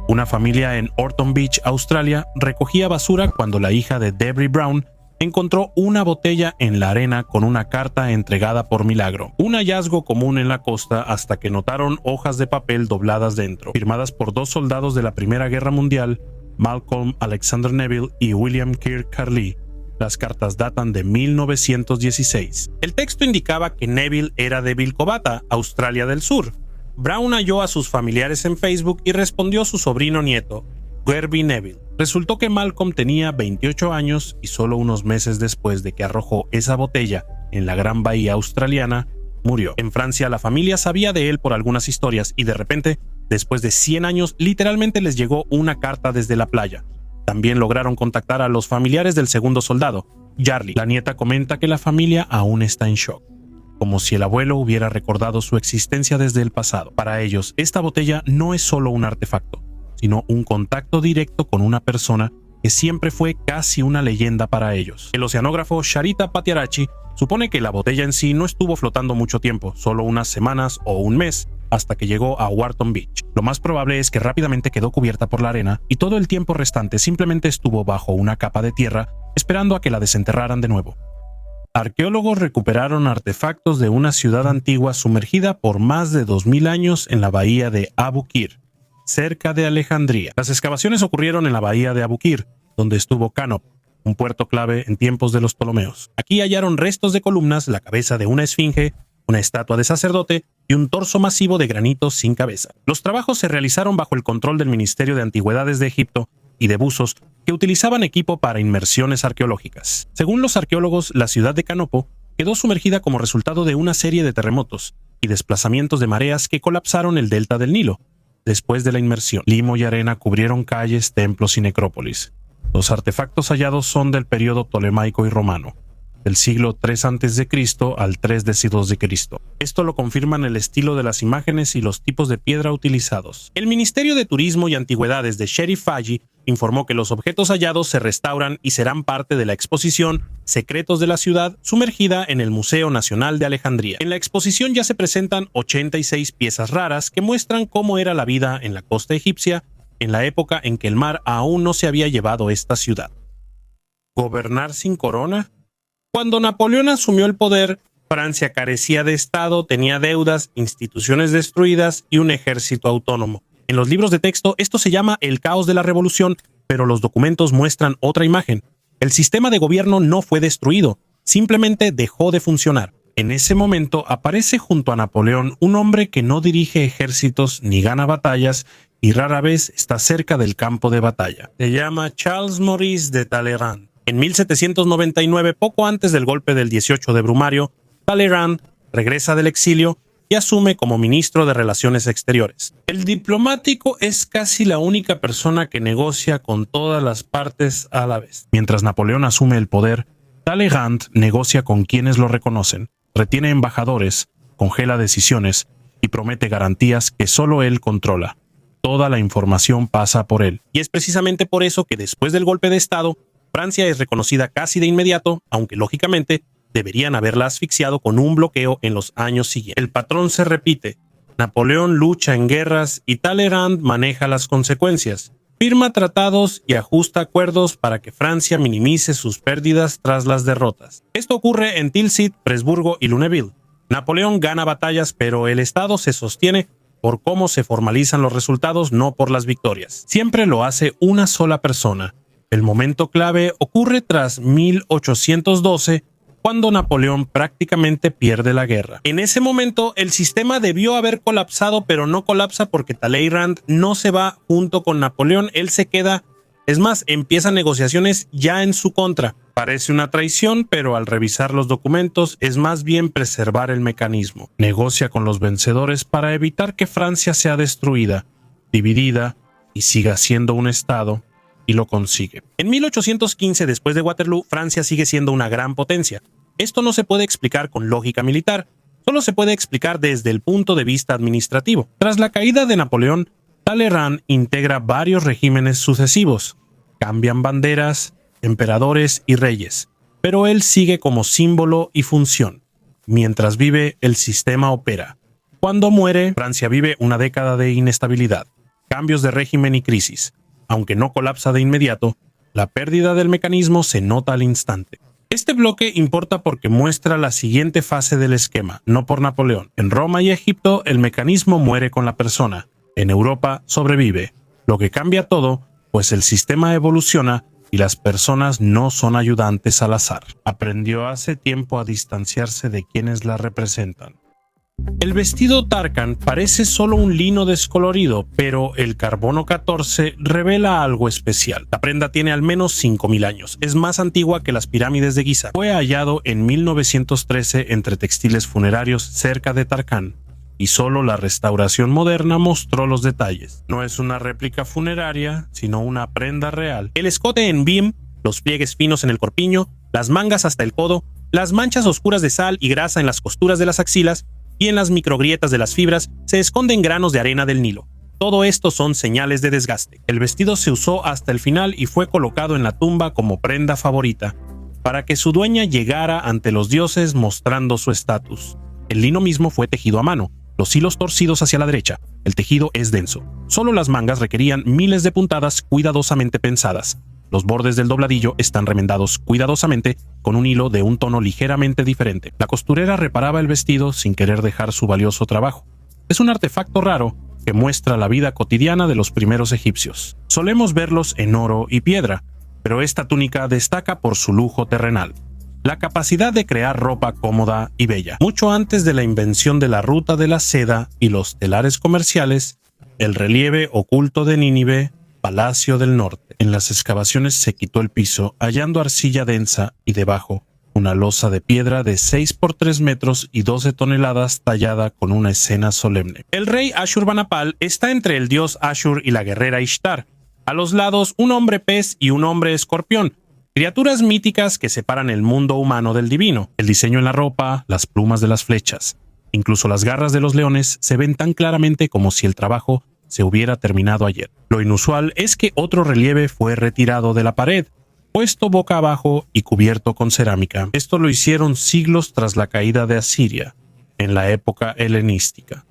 Una familia en Orton Beach, Australia, recogía basura cuando la hija de Debra Brown encontró una botella en la arena con una carta entregada por milagro. Un hallazgo común en la costa hasta que notaron hojas de papel dobladas dentro, firmadas por dos soldados de la Primera Guerra Mundial, Malcolm Alexander Neville y William Kirk Carley. Las cartas datan de 1916. El texto indicaba que Neville era de Vilcobata, Australia del Sur. Brown halló a sus familiares en Facebook y respondió a su sobrino nieto, Gerby Neville. Resultó que Malcolm tenía 28 años y solo unos meses después de que arrojó esa botella en la gran bahía australiana, murió. En Francia la familia sabía de él por algunas historias y de repente, después de 100 años, literalmente les llegó una carta desde la playa. También lograron contactar a los familiares del segundo soldado, Charlie. La nieta comenta que la familia aún está en shock. como si el abuelo hubiera recordado su existencia desde el pasado. Para ellos, esta botella no es solo un artefacto, sino un contacto directo con una persona que siempre fue casi una leyenda para ellos. El oceanógrafo Sharita Patiarachi supone que la botella en sí no estuvo flotando mucho tiempo, solo unas semanas o un mes, hasta que llegó a Wharton Beach. Lo más probable es que rápidamente quedó cubierta por la arena y todo el tiempo restante simplemente estuvo bajo una capa de tierra, esperando a que la desenterraran de nuevo. Arqueólogos recuperaron artefactos de una ciudad antigua sumergida por más de 2000 años en la bahía de Abu Qir, cerca de Alejandría. Las excavaciones ocurrieron en la bahía de Abu Qir, donde estuvo Canop, un puerto clave en tiempos de los Ptolomeos. Aquí hallaron restos de columnas, la cabeza de una esfinge, una estatua de sacerdote y un torso masivo de granito sin cabeza. Los trabajos se realizaron bajo el control del Ministerio de Antigüedades de Egipto y de buzos que utilizaban equipo para inmersiones arqueológicas. Según los arqueólogos, la ciudad de Canopo quedó sumergida como resultado de una serie de terremotos y desplazamientos de mareas que colapsaron el delta del Nilo. Después de la inmersión, limo y arena cubrieron calles, templos y necrópolis. Los artefactos hallados son del periodo ptolemaico y romano, del siglo III a.C. al 3 d.C. Esto lo confirman el estilo de las imágenes y los tipos de piedra utilizados. El Ministerio de Turismo y Antigüedades de Sherif Faji informó que los objetos hallados se restauran y serán parte de la exposición Secretos de la Ciudad, sumergida en el Museo Nacional de Alejandría. En la exposición ya se presentan 86 piezas raras que muestran cómo era la vida en la costa egipcia en la época en que el mar aún no se había llevado esta ciudad. ¿Gobernar sin corona? Cuando Napoleón asumió el poder, Francia carecía de Estado, tenía deudas, instituciones destruidas y un ejército autónomo. En los libros de texto esto se llama el caos de la revolución, pero los documentos muestran otra imagen. El sistema de gobierno no fue destruido, simplemente dejó de funcionar. En ese momento aparece junto a Napoleón un hombre que no dirige ejércitos ni gana batallas y rara vez está cerca del campo de batalla. Se llama Charles Maurice de Talleyrand. En 1799, poco antes del golpe del 18 de Brumario, Talleyrand regresa del exilio y asume como ministro de Relaciones Exteriores. El diplomático es casi la única persona que negocia con todas las partes a la vez. Mientras Napoleón asume el poder, Talleyrand negocia con quienes lo reconocen, retiene embajadores, congela decisiones y promete garantías que solo él controla. Toda la información pasa por él. Y es precisamente por eso que después del golpe de Estado, Francia es reconocida casi de inmediato, aunque lógicamente deberían haberla asfixiado con un bloqueo en los años siguientes. El patrón se repite. Napoleón lucha en guerras y Talleyrand maneja las consecuencias. Firma tratados y ajusta acuerdos para que Francia minimice sus pérdidas tras las derrotas. Esto ocurre en Tilsit, Presburgo y Lunéville. Napoleón gana batallas, pero el Estado se sostiene por cómo se formalizan los resultados, no por las victorias. Siempre lo hace una sola persona. El momento clave ocurre tras 1812, cuando Napoleón prácticamente pierde la guerra. En ese momento, el sistema debió haber colapsado, pero no colapsa porque Talleyrand no se va junto con Napoleón, él se queda. Es más, empieza negociaciones ya en su contra. Parece una traición, pero al revisar los documentos es más bien preservar el mecanismo. Negocia con los vencedores para evitar que Francia sea destruida, dividida y siga siendo un estado, y lo consigue. En 1815, después de Waterloo, Francia sigue siendo una gran potencia. Esto no se puede explicar con lógica militar, solo se puede explicar desde el punto de vista administrativo. Tras la caída de Napoleón, Talleyrand integra varios regímenes sucesivos, cambian banderas, emperadores y reyes, pero él sigue como símbolo y función. Mientras vive, el sistema opera. Cuando muere, Francia vive una década de inestabilidad, cambios de régimen y crisis. Aunque no colapsa de inmediato, la pérdida del mecanismo se nota al instante. Este bloque importa porque muestra la siguiente fase del esquema, no por Napoleón. En Roma y Egipto, el mecanismo muere con la persona. En Europa, sobrevive. Lo que cambia todo, pues el sistema evoluciona y las personas no son ayudantes al azar. Aprendió hace tiempo a distanciarse de quienes la representan. El vestido Tarkan parece solo un lino descolorido, pero el carbono 14 revela algo especial. La prenda tiene al menos 5000 años. Es más antigua que las pirámides de Giza. Fue hallado en 1913 entre textiles funerarios cerca de Tarkan, y solo la restauración moderna mostró los detalles. No es una réplica funeraria, sino una prenda real. El escote en beam, los pliegues finos en el corpiño, las mangas hasta el codo, Las manchas oscuras de sal y grasa en las costuras de las axilas y en las microgrietas de las fibras se esconden granos de arena del Nilo. Todo esto son señales de desgaste. El vestido se usó hasta el final y fue colocado en la tumba como prenda favorita, para que su dueña llegara ante los dioses mostrando su estatus. El lino mismo fue tejido a mano, los hilos torcidos hacia la derecha. El tejido es denso. Solo las mangas requerían miles de puntadas cuidadosamente pensadas. Los bordes del dobladillo están remendados cuidadosamente con un hilo de un tono ligeramente diferente. La costurera reparaba el vestido sin querer dejar su valioso trabajo. Es un artefacto raro que muestra la vida cotidiana de los primeros egipcios. Solemos verlos en oro y piedra, pero esta túnica destaca por su lujo terrenal. La capacidad de crear ropa cómoda y bella. Mucho antes de la invención de la ruta de la seda y los telares comerciales, el relieve oculto de Nínive, Palacio del Norte. En las excavaciones se quitó el piso, hallando arcilla densa y debajo una losa de piedra de 6 por 3 metros y 12 toneladas tallada con una escena solemne. El rey Ashurbanipal está entre el dios Ashur y la guerrera Ishtar. A los lados, un hombre pez y un hombre escorpión, criaturas míticas que separan el mundo humano del divino. El diseño en la ropa, las plumas de las flechas, incluso las garras de los leones se ven tan claramente como si el trabajo se hubiera terminado ayer. Lo inusual es que otro relieve fue retirado de la pared, puesto boca abajo y cubierto con cerámica. Esto lo hicieron siglos tras la caída de Asiria, en la época helenística.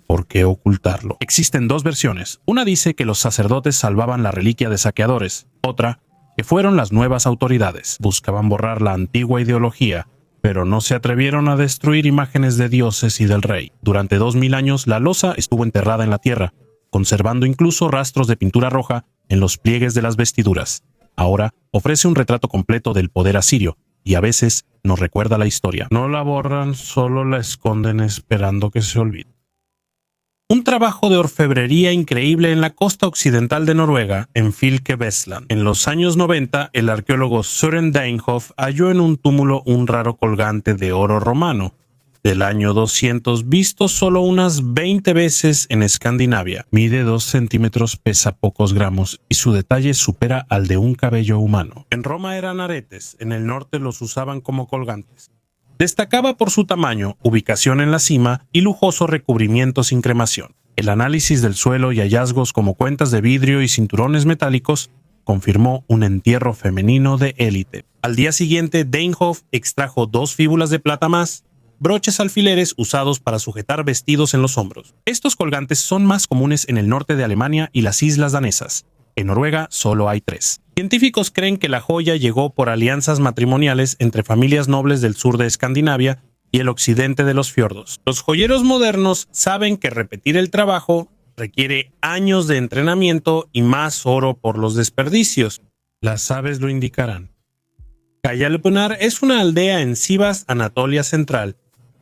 ¿Por qué ocultarlo? Existen dos versiones. Una dice que los sacerdotes salvaban la reliquia de saqueadores. Otra, que fueron las nuevas autoridades. Buscaban borrar la antigua ideología, pero no se atrevieron a destruir imágenes de dioses y del rey. Durante 2000 años, la losa estuvo enterrada en la tierra, conservando incluso rastros de pintura roja en los pliegues de las vestiduras. Ahora ofrece un retrato completo del poder asirio y a veces nos recuerda la historia. No la borran, solo la esconden esperando que se olvide. Un trabajo de orfebrería increíble en la costa occidental de Noruega, en Fylkesland. En los años 90, el arqueólogo Søren Deinhoff halló en un túmulo un raro colgante de oro romano, del año 200, visto solo unas 20 veces en Escandinavia. Mide 2 centímetros, pesa pocos gramos y su detalle supera al de un cabello humano. En Roma eran aretes, en el norte los usaban como colgantes. Destacaba por su tamaño, ubicación en la cima y lujoso recubrimiento sin cremación. El análisis del suelo y hallazgos como cuentas de vidrio y cinturones metálicos confirmó un entierro femenino de élite. Al día siguiente, Deinhoff extrajo 2 fíbulas de plata más, broches alfileres usados para sujetar vestidos en los hombros. Estos colgantes son más comunes en el norte de Alemania y las islas danesas. En Noruega solo hay 3. Científicos creen que la joya llegó por alianzas matrimoniales entre familias nobles del sur de Escandinavia y el occidente de los fiordos. Los joyeros modernos saben que repetir el trabajo requiere años de entrenamiento y más oro por los desperdicios. Las aves lo indicarán. Kayalpınar es una aldea en Sivas, Anatolia Central.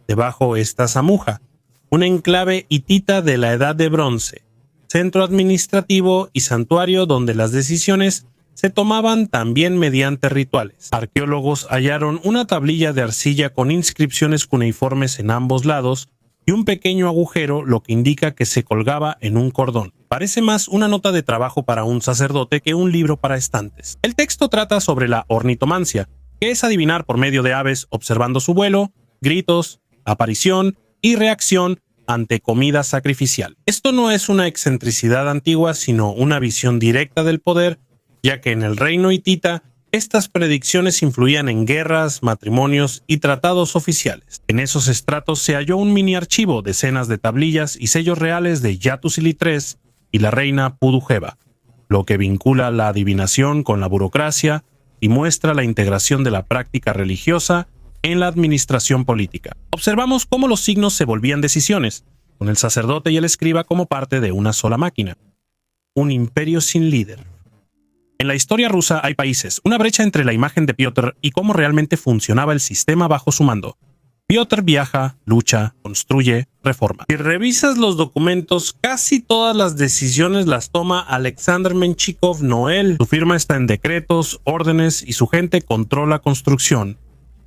Debajo está Samuja, un enclave hitita de la Edad de Bronce, centro administrativo y santuario donde las decisiones se tomaban también mediante rituales. Arqueólogos hallaron una tablilla de arcilla con inscripciones cuneiformes en ambos lados y un pequeño agujero, lo que indica que se colgaba en un cordón. Parece más una nota de trabajo para un sacerdote que un libro para estantes. El texto trata sobre la ornitomancia, que es adivinar por medio de aves observando su vuelo, gritos, aparición y reacción ante comida sacrificial. Esto no es una excentricidad antigua, sino una visión directa del poder, ya que en el reino hitita estas predicciones influían en guerras, matrimonios y tratados oficiales. En esos estratos se halló un mini archivo, decenas de tablillas y sellos reales de Hattusili III y la reina Pudujeba, lo que vincula la adivinación con la burocracia y muestra la integración de la práctica religiosa en la administración política. Observamos cómo los signos se volvían decisiones, con el sacerdote y el escriba como parte de una sola máquina. Un imperio sin líder. En la historia rusa hay países, una brecha entre la imagen de Piotr y cómo realmente funcionaba el sistema bajo su mando. Piotr viaja, lucha, construye, reforma. Si revisas los documentos, casi todas las decisiones las toma Alexander Menchikov Noel. Su firma está en decretos, órdenes y su gente controla construcción,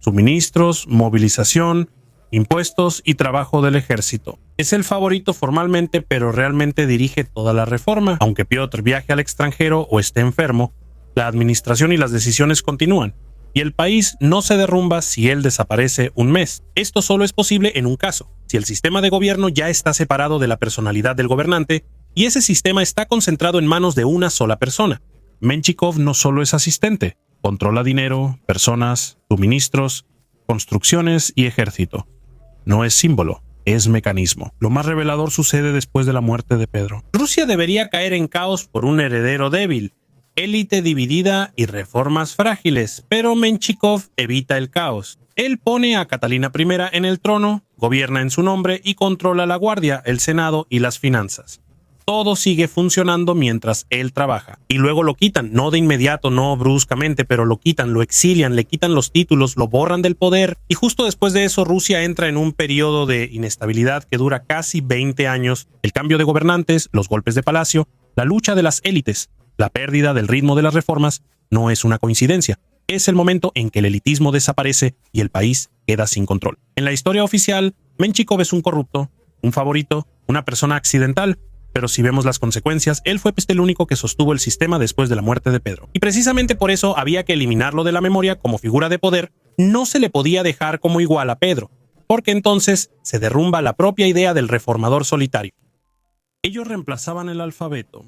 suministros, movilización, impuestos y trabajo del ejército. Es el favorito formalmente, pero realmente dirige toda la reforma. Aunque Piotr viaje al extranjero o esté enfermo, la administración y las decisiones continúan. y el país no se derrumba si él desaparece un mes. Esto solo es posible en un caso, si el sistema de gobierno ya está separado de la personalidad del gobernante y ese sistema está concentrado en manos de una sola persona. Menchikov no solo es asistente, controla dinero, personas, suministros, construcciones y ejército. No es símbolo, es mecanismo. Lo más revelador sucede después de la muerte de Pedro. Rusia debería caer en caos por un heredero débil, élite dividida y reformas frágiles, pero Menchikov evita el caos. Él pone a Catalina I en el trono, gobierna en su nombre y controla la guardia, el senado y las finanzas. Todo sigue funcionando mientras él trabaja. Y luego lo quitan, no de inmediato, no bruscamente, pero lo quitan, lo exilian, le quitan los títulos, lo borran del poder. Y justo después de eso, Rusia entra en un periodo de inestabilidad que dura casi 20 años. El cambio de gobernantes, los golpes de palacio, la lucha de las élites, la pérdida del ritmo de las reformas, no es una coincidencia. Es el momento en que el elitismo desaparece y el país queda sin control. En la historia oficial, Menchikov es un corrupto, un favorito, una persona accidental. Pero si vemos las consecuencias, él fue el único que sostuvo el sistema después de la muerte de Pedro. Y precisamente por eso había que eliminarlo de la memoria como figura de poder. No se le podía dejar como igual a Pedro, porque entonces se derrumba la propia idea del reformador solitario. Ellos reemplazaban el alfabeto.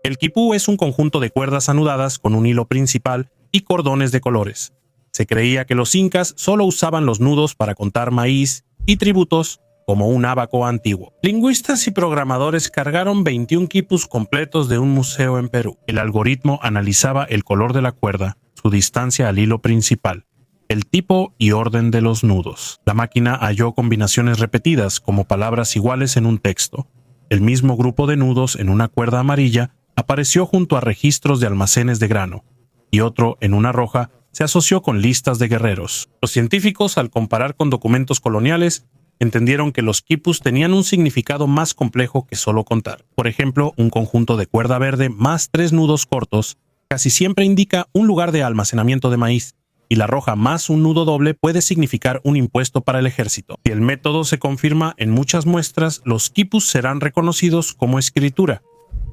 El quipú es un conjunto de cuerdas anudadas con un hilo principal y cordones de colores. Se creía que los incas solo usaban los nudos para contar maíz y tributos, como un ábaco antiguo. Lingüistas y programadores cargaron 21 quipus completos de un museo en Perú. El algoritmo analizaba el color de la cuerda, su distancia al hilo principal, el tipo y orden de los nudos. La máquina halló combinaciones repetidas como palabras iguales en un texto. El mismo grupo de nudos en una cuerda amarilla apareció junto a registros de almacenes de grano, y otro en una roja se asoció con listas de guerreros. Los científicos, al comparar con documentos coloniales, entendieron que los quipus tenían un significado más complejo que solo contar. Por ejemplo, un conjunto de cuerda verde más 3 nudos cortos casi siempre indica un lugar de almacenamiento de maíz, y la roja más un nudo doble puede significar un impuesto para el ejército. Si el método se confirma en muchas muestras, los quipus serán reconocidos como escritura,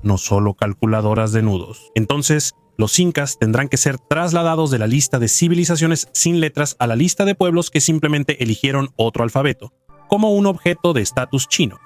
no solo calculadoras de nudos. Entonces, los incas tendrán que ser trasladados de la lista de civilizaciones sin letras a la lista de pueblos que simplemente eligieron otro alfabeto, como un objeto de estatus chino.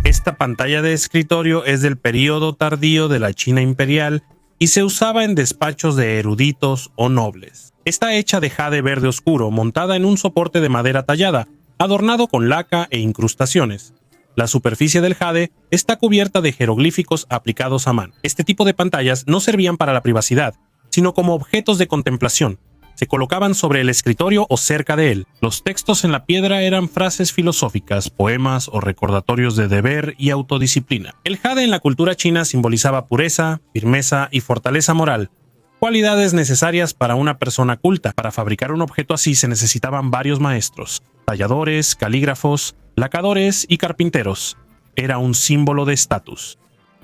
Esta pantalla de escritorio es del período tardío de la China imperial y se usaba en despachos de eruditos o nobles. Está hecha de jade verde oscuro, montada en un soporte de madera tallada, adornado con laca e incrustaciones. La superficie del jade está cubierta de jeroglíficos aplicados a mano. Este tipo de pantallas no servían para la privacidad, sino como objetos de contemplación. Se colocaban sobre el escritorio o cerca de él. Los textos en la piedra eran frases filosóficas, poemas o recordatorios de deber y autodisciplina. El jade en la cultura china simbolizaba pureza, firmeza y fortaleza moral, cualidades necesarias para una persona culta. Para fabricar un objeto así se necesitaban varios maestros, talladores, calígrafos, lacadores y carpinteros. Era un símbolo de estatus.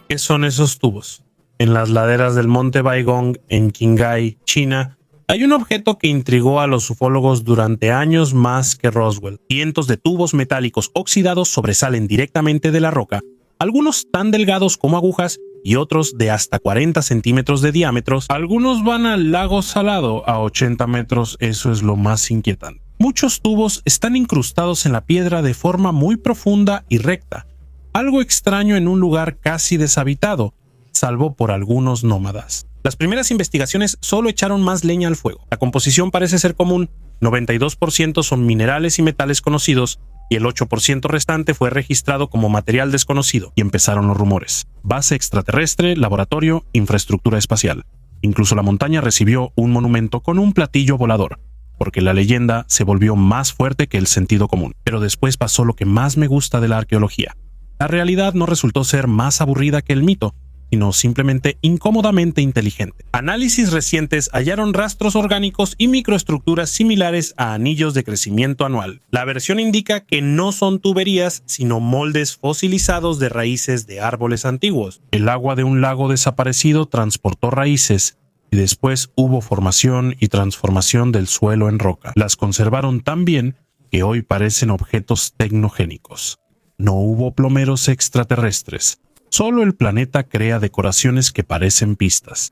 ¿Qué son esos tubos? En las laderas del monte Baigong, en Qinghai, China, hay un objeto que intrigó a los ufólogos durante años más que Roswell. Cientos de tubos metálicos oxidados sobresalen directamente de la roca, algunos tan delgados como agujas y otros de hasta 40 centímetros de diámetro. Algunos van al lago Salado a 80 metros, eso es lo más inquietante. Muchos tubos están incrustados en la piedra de forma muy profunda y recta, algo extraño en un lugar casi deshabitado, salvo por algunos nómadas. Las primeras investigaciones solo echaron más leña al fuego. La composición parece ser común, 92% son minerales y metales conocidos, y el 8% restante fue registrado como material desconocido, y empezaron los rumores. Base extraterrestre, laboratorio, infraestructura espacial. Incluso la montaña recibió un monumento con un platillo volador, porque la leyenda se volvió más fuerte que el sentido común. Pero después pasó lo que más me gusta de la arqueología. La realidad no resultó ser más aburrida que el mito, sino simplemente incómodamente inteligente. Análisis recientes hallaron rastros orgánicos y microestructuras similares a anillos de crecimiento anual. La versión indica que no son tuberías, sino moldes fosilizados de raíces de árboles antiguos. El agua de un lago desaparecido transportó raíces, y después hubo formación y transformación del suelo en roca. Las conservaron tan bien que hoy parecen objetos tecnogénicos. No hubo plomeros extraterrestres. Solo el planeta crea decoraciones que parecen pistas.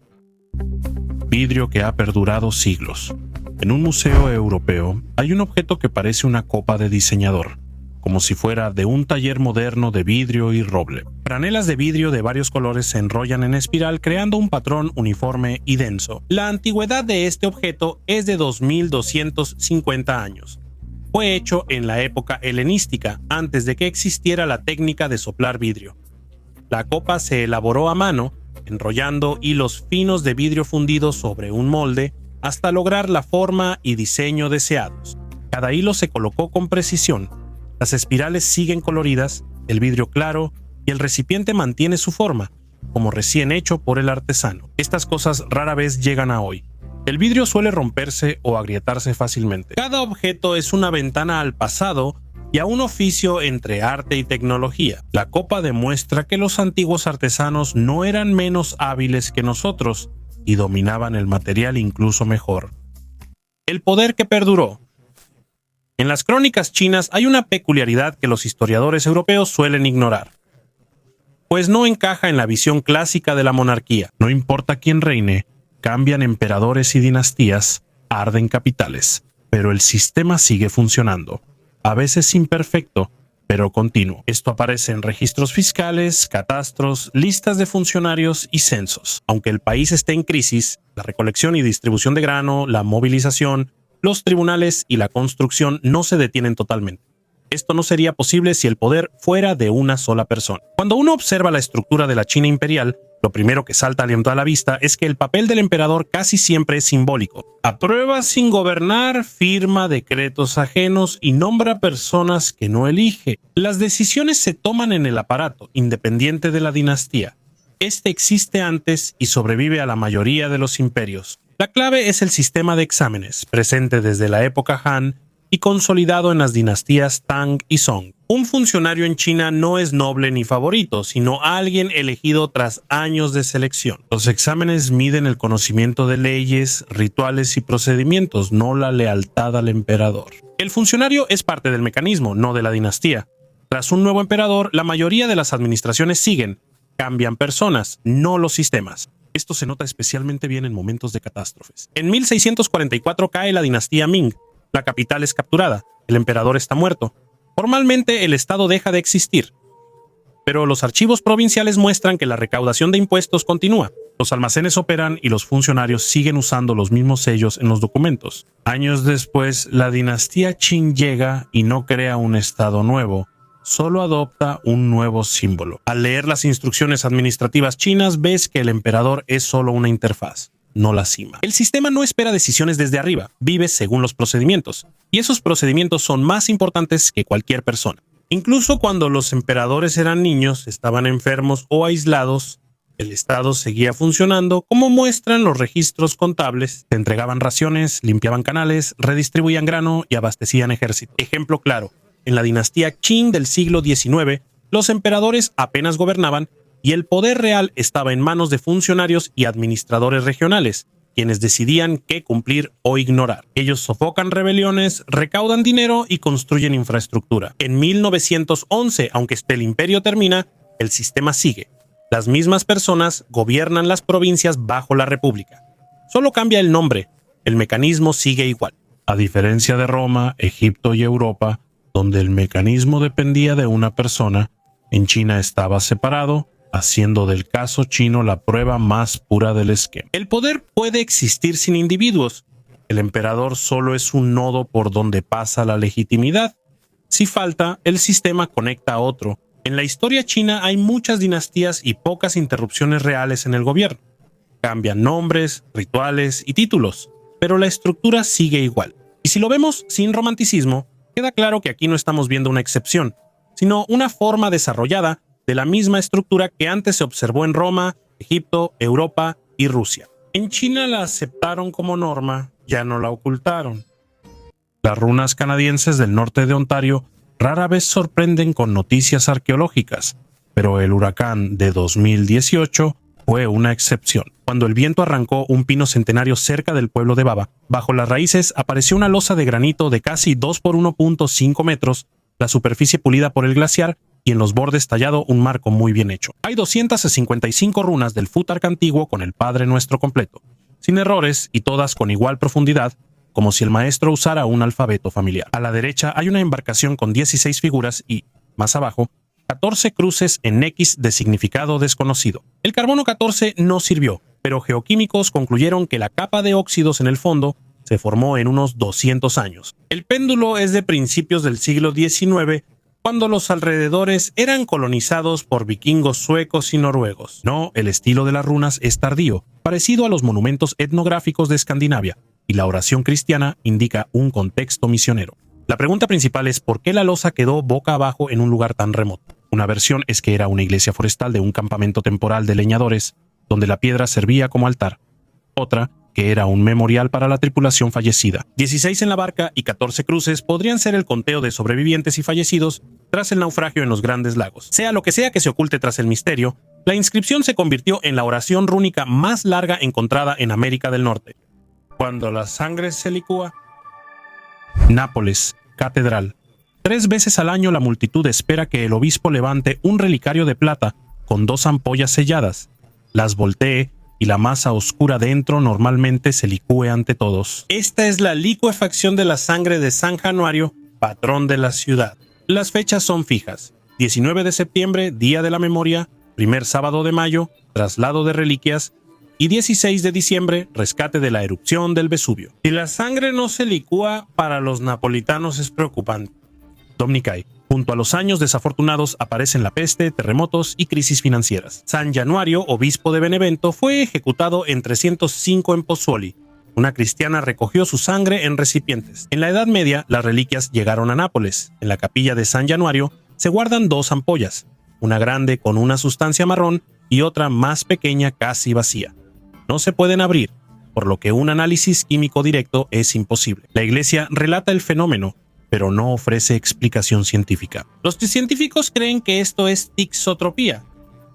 Vidrio que ha perdurado siglos. En un museo europeo hay un objeto que parece una copa de diseñador, como si fuera de un taller moderno de vidrio y roble. Franelas de vidrio de varios colores se enrollan en espiral creando un patrón uniforme y denso. La antigüedad de este objeto es de 2250 años. Fue hecho en la época helenística, antes de que existiera la técnica de soplar vidrio. La copa se elaboró a mano, enrollando hilos finos de vidrio fundido sobre un molde hasta lograr la forma y diseño deseados. Cada hilo se colocó con precisión. Las espirales siguen coloridas, el vidrio claro y el recipiente mantiene su forma, como recién hecho por el artesano. Estas cosas rara vez llegan a hoy. El vidrio suele romperse o agrietarse fácilmente. Cada objeto es una ventana al pasado y a un oficio entre arte y tecnología. La copa demuestra que los antiguos artesanos no eran menos hábiles que nosotros y dominaban el material incluso mejor. El poder que perduró. En las crónicas chinas hay una peculiaridad que los historiadores europeos suelen ignorar, pues no encaja en la visión clásica de la monarquía. No importa quién reine, cambian emperadores y dinastías, arden capitales, pero el sistema sigue funcionando, a veces imperfecto, pero continuo. Esto aparece en registros fiscales, catastros, listas de funcionarios y censos. Aunque el país esté en crisis, la recolección y distribución de grano, la movilización, los tribunales y la construcción no se detienen totalmente. Esto no sería posible si el poder fuera de una sola persona. Cuando uno observa la estructura de la China imperial, lo primero que salta a la vista es que el papel del emperador casi siempre es simbólico. Aprueba sin gobernar, firma decretos ajenos y nombra personas que no elige. Las decisiones se toman en el aparato, independiente de la dinastía. Este existe antes y sobrevive a la mayoría de los imperios. La clave es el sistema de exámenes, presente desde la época Han y consolidado en las dinastías Tang y Song. Un funcionario en China no es noble ni favorito, sino alguien elegido tras años de selección. Los exámenes miden el conocimiento de leyes, rituales y procedimientos, no la lealtad al emperador. El funcionario es parte del mecanismo, no de la dinastía. Tras un nuevo emperador, la mayoría de las administraciones siguen, cambian personas, no los sistemas. Esto se nota especialmente bien en momentos de catástrofes. En 1644 cae la dinastía Ming. La capital es capturada, el emperador está muerto. Formalmente el estado deja de existir, pero los archivos provinciales muestran que la recaudación de impuestos continúa. Los almacenes operan y los funcionarios siguen usando los mismos sellos en los documentos. Años después, la dinastía Qing llega y no crea un estado nuevo, solo adopta un nuevo símbolo. Al leer las instrucciones administrativas chinas, ves que el emperador es solo una interfaz, no la cima. El sistema no espera decisiones desde arriba, vive según los procedimientos, y esos procedimientos son más importantes que cualquier persona. Incluso cuando los emperadores eran niños, estaban enfermos o aislados, el Estado seguía funcionando, como muestran los registros contables. Se entregaban raciones, limpiaban canales, redistribuían grano y abastecían ejército. Ejemplo claro, en la dinastía Qing del siglo XIX, los emperadores apenas gobernaban y el poder real estaba en manos de funcionarios y administradores regionales, quienes decidían qué cumplir o ignorar. Ellos sofocan rebeliones, recaudan dinero y construyen infraestructura. En 1911, aunque el imperio termina, el sistema sigue. Las mismas personas gobiernan las provincias bajo la república. Solo cambia el nombre, el mecanismo sigue igual. A diferencia de Roma, Egipto y Europa, donde el mecanismo dependía de una persona, en China estaba separado, haciendo del caso chino la prueba más pura del esquema. El poder puede existir sin individuos. El emperador solo es un nodo por donde pasa la legitimidad. Si falta, el sistema conecta a otro. En la historia china hay muchas dinastías y pocas interrupciones reales en el gobierno. Cambian nombres, rituales y títulos, pero la estructura sigue igual. Y si lo vemos sin romanticismo, queda claro que aquí no estamos viendo una excepción, sino una forma desarrollada de la misma estructura que antes se observó en Roma, Egipto, Europa y Rusia. En China la aceptaron como norma, ya no la ocultaron. Las runas canadienses del norte de Ontario rara vez sorprenden con noticias arqueológicas, pero el huracán de 2018 fue una excepción. Cuando el viento arrancó un pino centenario cerca del pueblo de Baba, bajo las raíces apareció una losa de granito de casi 2 por 1.5 metros, la superficie pulida por el glaciar y en los bordes tallado un marco muy bien hecho. Hay 255 runas del Futark antiguo con el Padre Nuestro completo, sin errores y todas con igual profundidad, como si el maestro usara un alfabeto familiar. A la derecha hay una embarcación con 16 figuras y, más abajo, 14 cruces en X de significado desconocido. El carbono 14 no sirvió, pero geoquímicos concluyeron que la capa de óxidos en el fondo se formó en unos 200 años. El péndulo es de principios del siglo XIX, cuando los alrededores eran colonizados por vikingos suecos y noruegos. No, el estilo de las runas es tardío, parecido a los monumentos etnográficos de Escandinavia, y la oración cristiana indica un contexto misionero. La pregunta principal es ¿por qué la losa quedó boca abajo en un lugar tan remoto? Una versión es que era una iglesia forestal de un campamento temporal de leñadores, donde la piedra servía como altar. Otra, que era un memorial para la tripulación fallecida. 16 en la barca y 14 cruces podrían ser el conteo de sobrevivientes y fallecidos tras el naufragio en los Grandes Lagos. Sea lo que sea que se oculte tras el misterio, la inscripción se convirtió en la oración rúnica más larga encontrada en América del Norte. Cuando la sangre se licúa. Nápoles, catedral. 3 veces al año la multitud espera que el obispo levante un relicario de plata con 2 ampollas selladas, las voltee y la masa oscura dentro normalmente se licúe ante todos. Esta es la licuefacción de la sangre de San Januario, patrón de la ciudad. Las fechas son fijas: 19 de septiembre, Día de la Memoria, primer sábado de mayo, traslado de reliquias, y 16 de diciembre, rescate de la erupción del Vesubio. Si la sangre no se licúa, para los napolitanos es preocupante. Domnicai. Junto a los años desafortunados aparecen la peste, terremotos y crisis financieras. San Januario, obispo de Benevento, fue ejecutado en 305 en Pozzuoli. Una cristiana recogió su sangre en recipientes. En la Edad Media, las reliquias llegaron a Nápoles. En la capilla de San Januario se guardan 2 ampollas, una grande con una sustancia marrón y otra más pequeña casi vacía. No se pueden abrir, por lo que un análisis químico directo es imposible. La Iglesia relata el fenómeno, pero no ofrece explicación científica. Los científicos creen que esto es tixotropía.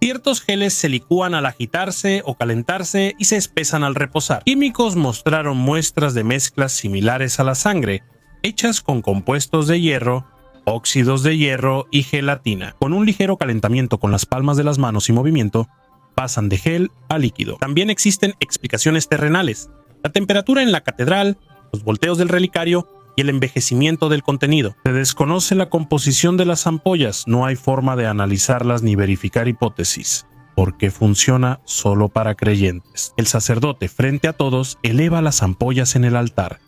Ciertos geles se licúan al agitarse o calentarse y se espesan al reposar. Químicos mostraron muestras de mezclas similares a la sangre, hechas con compuestos de hierro, óxidos de hierro y gelatina. Con un ligero calentamiento con las palmas de las manos y movimiento, pasan de gel a líquido. También existen explicaciones terrenales: la temperatura en la catedral, los volteos del relicario y el envejecimiento del contenido. Se desconoce la composición de las ampollas, no hay forma de analizarlas ni verificar hipótesis, porque funciona solo para creyentes. El sacerdote, frente a todos, eleva las ampollas en el altar,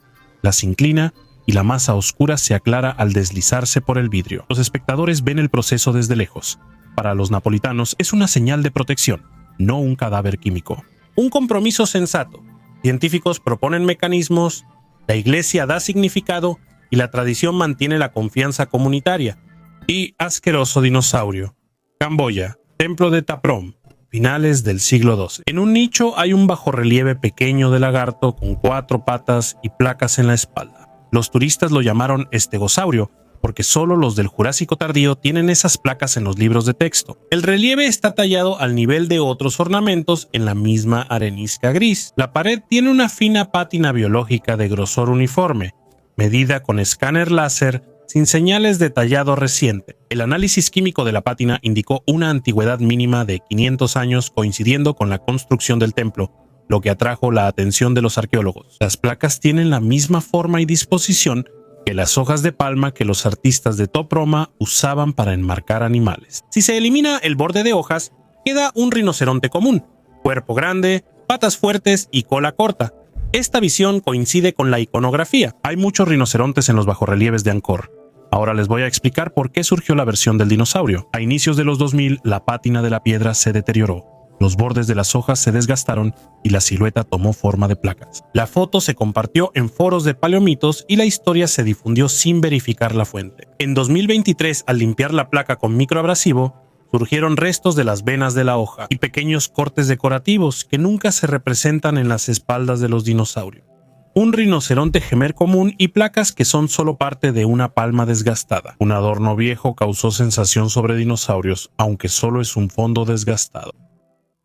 las inclina y la masa oscura se aclara al deslizarse por el vidrio. Los espectadores ven el proceso desde lejos. Para los napolitanos es una señal de protección, no un cadáver químico. Un compromiso sensato. Científicos proponen mecanismos, la Iglesia da significado y la tradición mantiene la confianza comunitaria. Y asqueroso dinosaurio. Camboya, templo de Taprom, finales del siglo XII. En un nicho hay un bajorrelieve pequeño de lagarto con 4 patas y placas en la espalda. Los turistas lo llamaron estegosaurio, porque solo los del Jurásico tardío tienen esas placas en los libros de texto. El relieve está tallado al nivel de otros ornamentos en la misma arenisca gris. La pared tiene una fina pátina biológica de grosor uniforme, medida con escáner láser sin señales de tallado reciente. El análisis químico de la pátina indicó una antigüedad mínima de 500 años coincidiendo con la construcción del templo, lo que atrajo la atención de los arqueólogos. Las placas tienen la misma forma y disposición que las hojas de palma que los artistas de Top Roma usaban para enmarcar animales. Si se elimina el borde de hojas, queda un rinoceronte común: cuerpo grande, patas fuertes y cola corta. Esta visión coincide con la iconografía. Hay muchos rinocerontes en los bajorrelieves de Angkor. Ahora les voy a explicar por qué surgió la versión del dinosaurio. A inicios de los 2000, la pátina de la piedra se deterioró. Los bordes de las hojas se desgastaron y la silueta tomó forma de placas. La foto se compartió en foros de paleomitos y la historia se difundió sin verificar la fuente. En 2023, al limpiar la placa con microabrasivo, surgieron restos de las venas de la hoja y pequeños cortes decorativos que nunca se representan en las espaldas de los dinosaurios. Un rinoceronte gemer común y placas que son solo parte de una palma desgastada. Un adorno viejo causó sensación sobre dinosaurios, aunque solo es un fondo desgastado.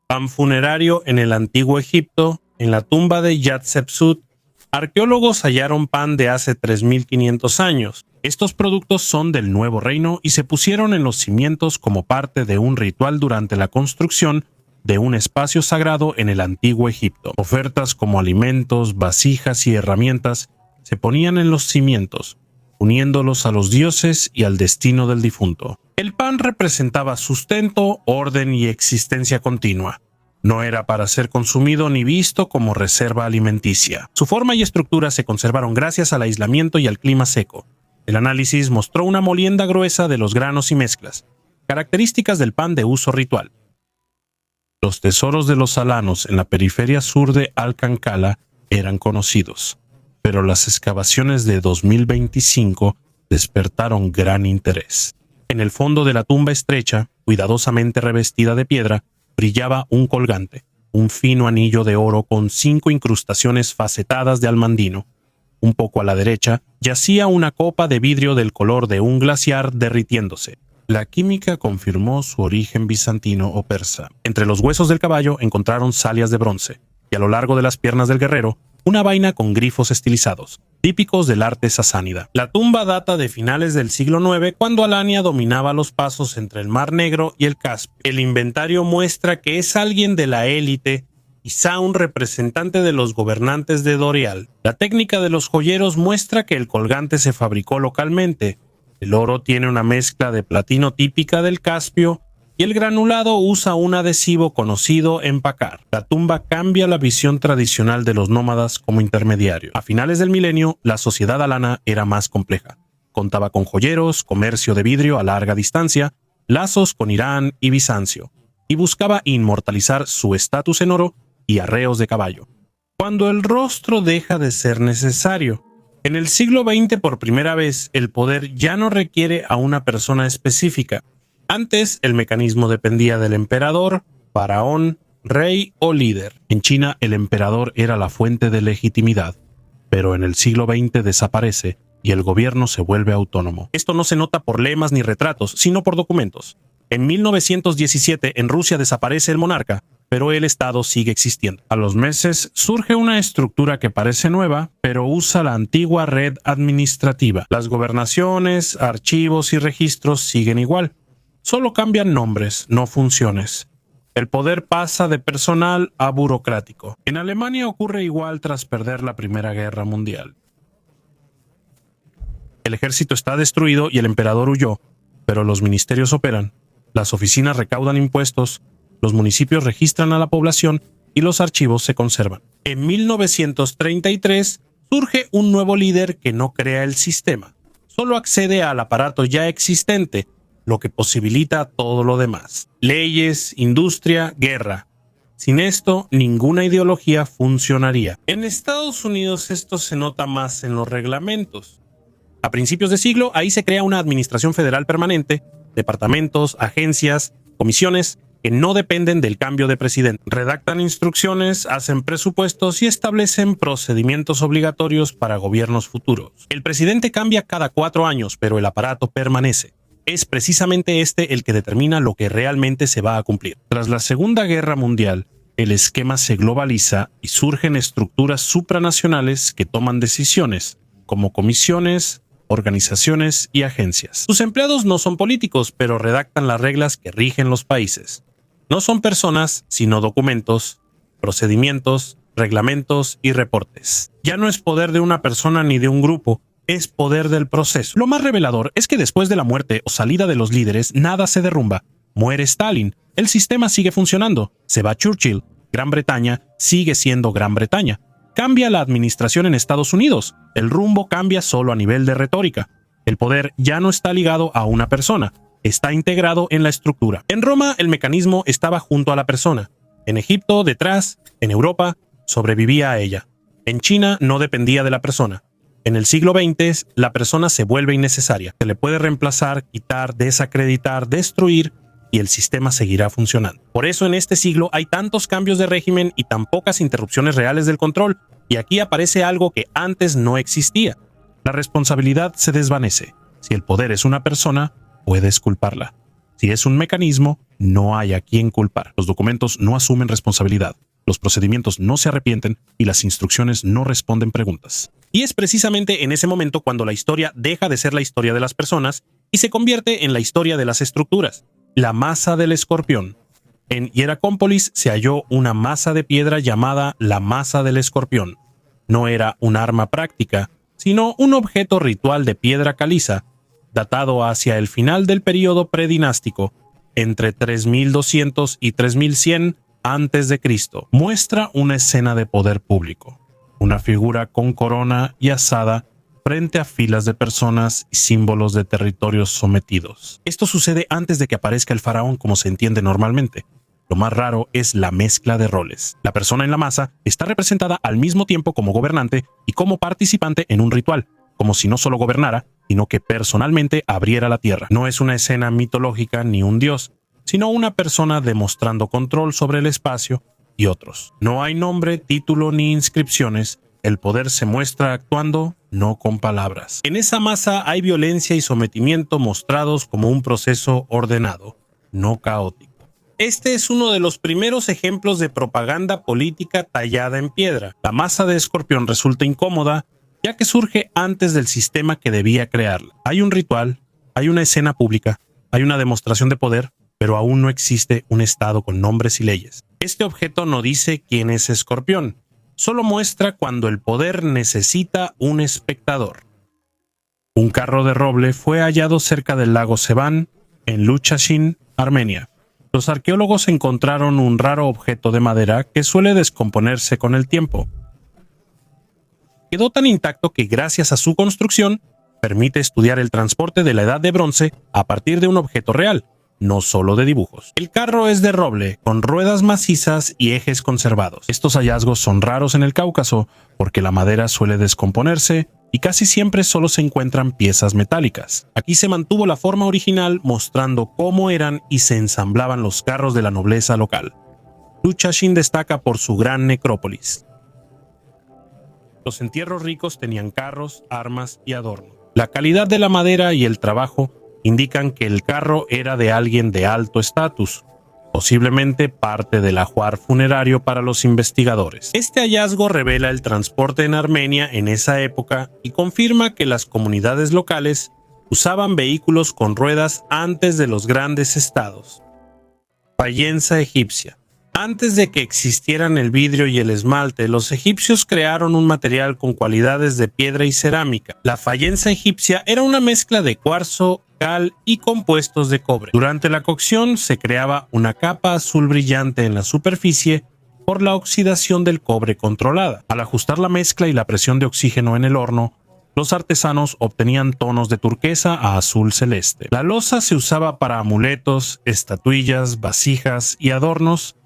Pan funerario en el antiguo Egipto. En la tumba de Hatshepsut, arqueólogos hallaron pan de hace 3500 años. Estos productos son del Nuevo Reino y se pusieron en los cimientos como parte de un ritual durante la construcción de un espacio sagrado en el antiguo Egipto. Ofertas como alimentos, vasijas y herramientas se ponían en los cimientos, uniéndolos a los dioses y al destino del difunto. El pan representaba sustento, orden y existencia continua. No era para ser consumido ni visto como reserva alimenticia. Su forma y estructura se conservaron gracias al aislamiento y al clima seco. El análisis mostró una molienda gruesa de los granos y mezclas, características del pan de uso ritual. Los tesoros de los alanos en la periferia sur de Alcancala eran conocidos, pero las excavaciones de 2025 despertaron gran interés. En el fondo de la tumba estrecha, cuidadosamente revestida de piedra, brillaba un colgante, un fino anillo de oro con 5 incrustaciones facetadas de almandino. Un poco a la derecha, yacía una copa de vidrio del color de un glaciar derritiéndose. La química confirmó su origen bizantino o persa. Entre los huesos del caballo encontraron salias de bronce, y a lo largo de las piernas del guerrero, una vaina con grifos estilizados, típicos del arte sasánida. La tumba data de finales del siglo IX, cuando Alania dominaba los pasos entre el Mar Negro y el Caspio. El inventario muestra que es alguien de la élite, quizá un representante de los gobernantes de Dorial. La técnica de los joyeros muestra que el colgante se fabricó localmente. El oro tiene una mezcla de platino típica del Caspio, y el granulado usa un adhesivo conocido empacar. La tumba cambia la visión tradicional de los nómadas como intermediario. A finales del milenio, la sociedad alana era más compleja. Contaba con joyeros, comercio de vidrio a larga distancia, lazos con Irán y Bizancio, y buscaba inmortalizar su estatus en oro y arreos de caballo. Cuando el rostro deja de ser necesario. En el siglo XX, por primera vez, el poder ya no requiere a una persona específica. Antes, el mecanismo dependía del emperador, faraón, rey o líder. En China, el emperador era la fuente de legitimidad, pero en el siglo XX desaparece y el gobierno se vuelve autónomo. Esto no se nota por lemas ni retratos, sino por documentos. En 1917, en Rusia desaparece el monarca, pero el Estado sigue existiendo. A los meses surge una estructura que parece nueva, pero usa la antigua red administrativa. Las gobernaciones, archivos y registros siguen igual. Solo cambian nombres, no funciones. El poder pasa de personal a burocrático. En Alemania ocurre igual tras perder la Primera Guerra Mundial. El ejército está destruido y el emperador huyó, pero los ministerios operan. Las oficinas recaudan impuestos, los municipios registran a la población y los archivos se conservan. En 1933 surge un nuevo líder que no crea el sistema, solo accede al aparato ya existente, lo que posibilita todo lo demás. Leyes, industria, guerra. Sin esto, ninguna ideología funcionaría. En Estados Unidos esto se nota más en los reglamentos. A principios de siglo, ahí se crea una administración federal permanente, departamentos, agencias, comisiones que no dependen del cambio de presidente. Redactan instrucciones, hacen presupuestos y establecen procedimientos obligatorios para gobiernos futuros. El presidente cambia cada 4 años, pero el aparato permanece. Es precisamente este el que determina lo que realmente se va a cumplir. Tras la Segunda Guerra Mundial, el esquema se globaliza y surgen estructuras supranacionales que toman decisiones, como comisiones, organizaciones y agencias. Sus empleados no son políticos, pero redactan las reglas que rigen los países. No son personas, sino documentos, procedimientos, reglamentos y reportes. Ya no es poder de una persona ni de un grupo, es poder del proceso. Lo más revelador es que después de la muerte o salida de los líderes, nada se derrumba. Muere Stalin, el sistema sigue funcionando. Se va Churchill, Gran Bretaña sigue siendo Gran Bretaña. Cambia la administración en Estados Unidos. El rumbo cambia solo a nivel de retórica. El poder ya no está ligado a una persona, está integrado en la estructura. En Roma, el mecanismo estaba junto a la persona. En Egipto, detrás. En Europa, sobrevivía a ella. En China, no dependía de la persona. En el siglo XX, la persona se vuelve innecesaria. Se le puede reemplazar, quitar, desacreditar, destruir, y el sistema seguirá funcionando. Por eso en este siglo hay tantos cambios de régimen y tan pocas interrupciones reales del control, y aquí aparece algo que antes no existía. La responsabilidad se desvanece. Si el poder es una persona, puedes culparla. Si es un mecanismo, no hay a quien culpar. Los documentos no asumen responsabilidad, los procedimientos no se arrepienten y las instrucciones no responden preguntas. Y es precisamente en ese momento cuando la historia deja de ser la historia de las personas y se convierte en la historia de las estructuras. La masa del escorpión. En Hieracómpolis se halló una masa de piedra llamada la masa del escorpión. No era un arma práctica, sino un objeto ritual de piedra caliza, datado hacia el final del período predinástico, entre 3200 y 3100 a.C. Muestra una escena de poder público, una figura con corona y azada frente a filas de personas y símbolos de territorios sometidos. Esto sucede antes de que aparezca el faraón como se entiende normalmente. Lo más raro es la mezcla de roles. La persona en la masa está representada al mismo tiempo como gobernante y como participante en un ritual, como si no solo gobernara, sino que personalmente abriera la tierra. No es una escena mitológica ni un dios, sino una persona demostrando control sobre el espacio y otros. No hay nombre, título ni inscripciones. El poder se muestra actuando, no con palabras. En esa masa hay violencia y sometimiento mostrados como un proceso ordenado, no caótico. Este es uno de los primeros ejemplos de propaganda política tallada en piedra. La masa de escorpión resulta incómoda, ya que surge antes del sistema que debía crearla. Hay un ritual, hay una escena pública, hay una demostración de poder, pero aún no existe un estado con nombres y leyes. Este objeto no dice quién es Escorpión, solo muestra cuando el poder necesita un espectador. Un carro de roble fue hallado cerca del lago Sevan, en Luchashin, Armenia. Los arqueólogos encontraron un raro objeto de madera que suele descomponerse con el tiempo. Quedó tan intacto que gracias a su construcción permite estudiar el transporte de la Edad de Bronce a partir de un objeto real, no solo de dibujos. El carro es de roble, con ruedas macizas y ejes conservados. Estos hallazgos son raros en el Cáucaso porque la madera suele descomponerse y casi siempre solo se encuentran piezas metálicas. Aquí se mantuvo la forma original, mostrando cómo eran y se ensamblaban los carros de la nobleza local. Luchashin destaca por su gran necrópolis. Los entierros ricos tenían carros, armas y adornos. La calidad de la madera y el trabajo indican que el carro era de alguien de alto estatus, posiblemente parte del ajuar funerario para los investigadores. Este hallazgo revela el transporte en Armenia en esa época y confirma que las comunidades locales usaban vehículos con ruedas antes de los grandes estados. Fayenza egipcia. Antes de que existieran el vidrio y el esmalte, los egipcios crearon un material con cualidades de piedra y cerámica. La fayenza egipcia era una mezcla de cuarzo, cal y compuestos de cobre. Durante la cocción se creaba una capa azul brillante en la superficie por la oxidación del cobre controlada. Al ajustar la mezcla y la presión de oxígeno en el horno, los artesanos obtenían tonos de turquesa a azul celeste. La loza se usaba para amuletos, estatuillas, vasijas y adornos,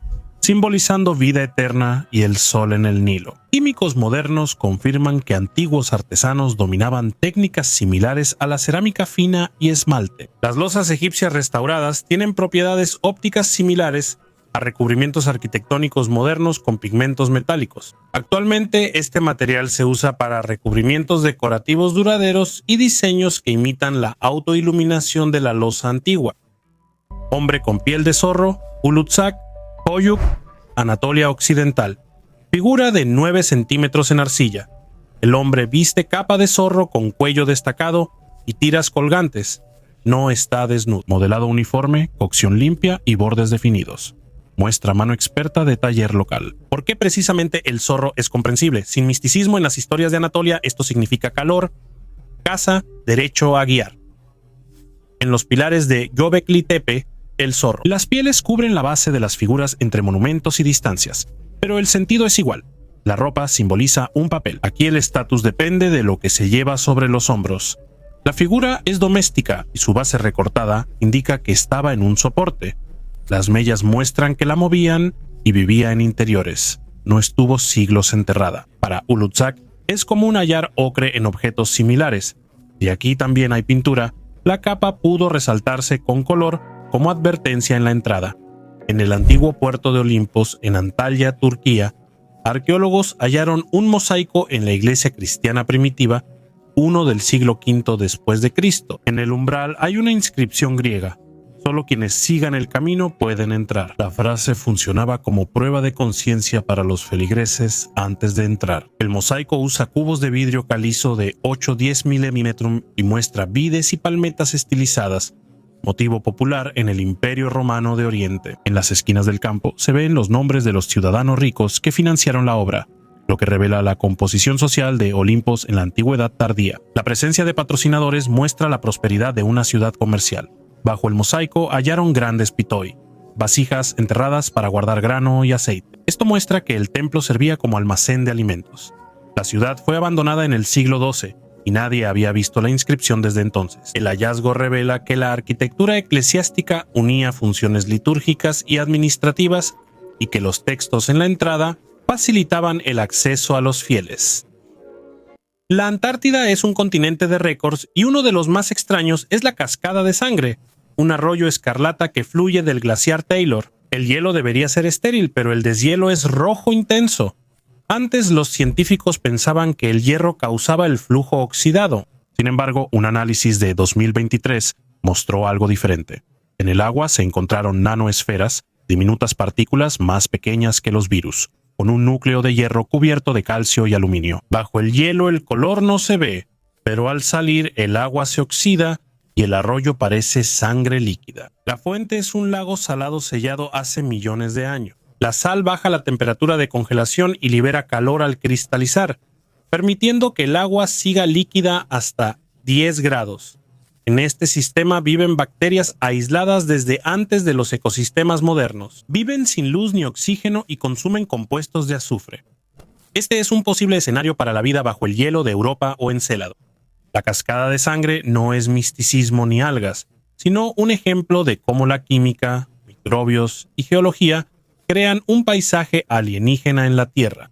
simbolizando vida eterna y el sol en el Nilo. Químicos modernos confirman que antiguos artesanos dominaban técnicas similares a la cerámica fina y esmalte. Las losas egipcias restauradas tienen propiedades ópticas similares a recubrimientos arquitectónicos modernos con pigmentos metálicos. Actualmente, este material se usa para recubrimientos decorativos duraderos y diseños que imitan la autoiluminación de la losa antigua. Hombre con piel de zorro, Ulutzak, Koyuk, Anatolia Occidental. Figura de 9 centímetros en arcilla. El hombre viste capa de zorro con cuello destacado y tiras colgantes. No está desnudo. Modelado uniforme, cocción limpia y bordes definidos. Muestra mano experta de taller local. ¿Por qué precisamente el zorro es comprensible? Sin misticismo en las historias de Anatolia, esto significa calor, caza, derecho a guiar. En los pilares de Göbekli Tepe, el zorro. Las pieles cubren la base de las figuras entre monumentos y distancias, pero el sentido es igual. La ropa simboliza un papel. Aquí el estatus depende de lo que se lleva sobre los hombros. La figura es doméstica y su base recortada indica que estaba en un soporte. Las mellas muestran que la movían y vivía en interiores. No estuvo siglos enterrada. Para Ulutzak es común hallar ocre en objetos similares. Y aquí también hay pintura. La capa pudo resaltarse con color como advertencia en la entrada. En el antiguo puerto de Olimpos, en Antalya, Turquía, arqueólogos hallaron un mosaico en la iglesia cristiana primitiva, uno del siglo V después de Cristo. En el umbral hay una inscripción griega. Solo quienes sigan el camino pueden entrar. La frase funcionaba como prueba de conciencia para los feligreses antes de entrar. El mosaico usa cubos de vidrio calizo de 8-10 milímetros y muestra vides y palmetas estilizadas, motivo popular en el Imperio Romano de Oriente. En las esquinas del campo se ven los nombres de los ciudadanos ricos que financiaron la obra. lo que revela la composición social de Olimpos en la antigüedad tardía. La presencia de patrocinadores muestra la prosperidad de una ciudad comercial. Bajo el mosaico hallaron grandes pitoi, vasijas enterradas para guardar grano y aceite. Esto muestra que el templo servía como almacén de alimentos. La ciudad fue abandonada en el siglo XII y nadie había visto la inscripción desde entonces. El hallazgo revela que la arquitectura eclesiástica unía funciones litúrgicas y administrativas y que los textos en la entrada facilitaban el acceso a los fieles. La Antártida es un continente de récords y uno de los más extraños es la Cascada de Sangre, un arroyo escarlata que fluye del glaciar Taylor. El hielo debería ser estéril, pero el deshielo es rojo intenso. Antes los científicos pensaban que el hierro causaba el flujo oxidado. Sin embargo, un análisis de 2023 mostró algo diferente. En el agua se encontraron nanoesferas, diminutas partículas más pequeñas que los virus, con un núcleo de hierro cubierto de calcio y aluminio. Bajo el hielo el color no se ve, pero al salir el agua se oxida y el arroyo parece sangre líquida. La fuente es un lago salado sellado hace millones de años. La sal baja la temperatura de congelación y libera calor al cristalizar, permitiendo que el agua siga líquida hasta 10 grados. En este sistema viven bacterias aisladas desde antes de los ecosistemas modernos. Viven sin luz ni oxígeno y consumen compuestos de azufre. Este es un posible escenario para la vida bajo el hielo de Europa o Encélado. La Cascada de Sangre no es misticismo ni algas, sino un ejemplo de cómo la química, microbios y geología crean un paisaje alienígena en la Tierra.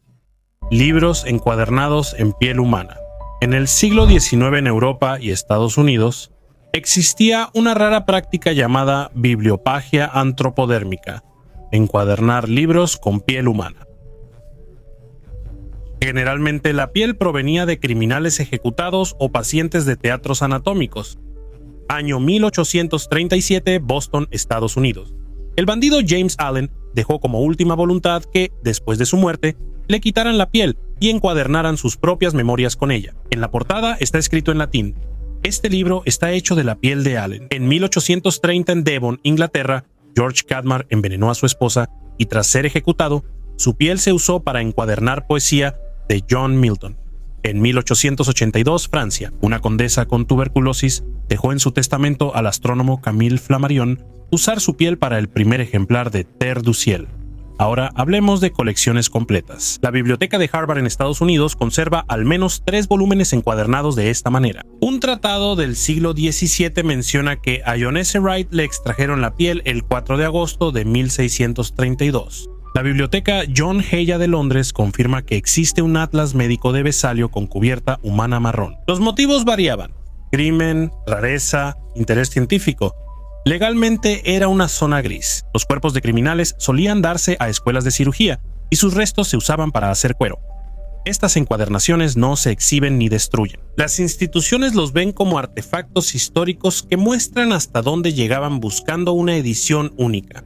Libros encuadernados en piel humana. En el siglo XIX en Europa y Estados Unidos, existía una rara práctica llamada bibliopagia antropodérmica, encuadernar libros con piel humana. Generalmente la piel provenía de criminales ejecutados o pacientes de teatros anatómicos. Año 1837, Boston, Estados Unidos. El bandido James Allen dejó como última voluntad que, después de su muerte, le quitaran la piel y encuadernaran sus propias memorias con ella. En la portada está escrito en latín: este libro está hecho de la piel de Allen. En 1830 en Devon, Inglaterra, George Cadmar envenenó a su esposa y tras ser ejecutado, su piel se usó para encuadernar poesía de John Milton. En 1882, Francia, una condesa con tuberculosis dejó en su testamento al astrónomo Camille Flammarion usar su piel para el primer ejemplar de Terre du Ciel. Ahora hablemos de colecciones completas. La biblioteca de Harvard en Estados Unidos conserva al menos 3 volúmenes encuadernados de esta manera. Un tratado del siglo XVII menciona que a John S. Wright le extrajeron la piel el 4 de agosto de 1632. La biblioteca John Heya de Londres confirma que existe un atlas médico de Vesalio con cubierta humana marrón. Los motivos variaban: crimen, rareza, interés científico. Legalmente era una zona gris. Los cuerpos de criminales solían darse a escuelas de cirugía y sus restos se usaban para hacer cuero. Estas encuadernaciones no se exhiben ni destruyen. Las instituciones los ven como artefactos históricos que muestran hasta dónde llegaban buscando una edición única.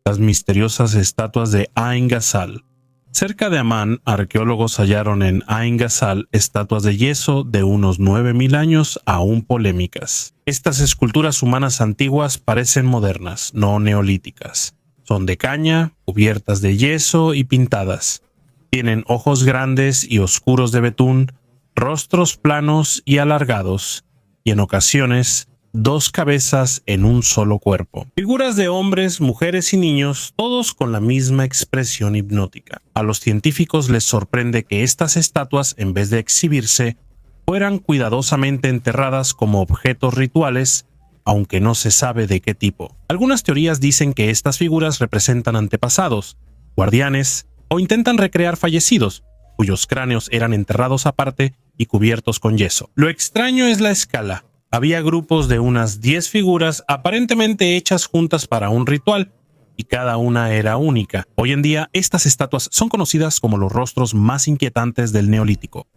Las misteriosas estatuas de Ain Ghazal. Cerca de Amán, arqueólogos hallaron en Ain Ghazal estatuas de yeso de unos 9000 años aún polémicas. Estas esculturas humanas antiguas parecen modernas, no neolíticas. Son de caña, cubiertas de yeso y pintadas. Tienen ojos grandes y oscuros de betún, rostros planos y alargados, y en ocasiones 2 cabezas en un solo cuerpo. Figuras de hombres, mujeres y niños, todos con la misma expresión hipnótica. A los científicos les sorprende que estas estatuas, en vez de exhibirse, fueran cuidadosamente enterradas como objetos rituales, aunque no se sabe de qué tipo. Algunas teorías dicen que estas figuras representan antepasados, guardianes o intentan recrear fallecidos, cuyos cráneos eran enterrados aparte y cubiertos con yeso. Lo extraño es la escala. Había grupos de unas 10 figuras aparentemente hechas juntas para un ritual, y cada una era única. Hoy en día, estas estatuas son conocidas como los rostros más inquietantes del Neolítico.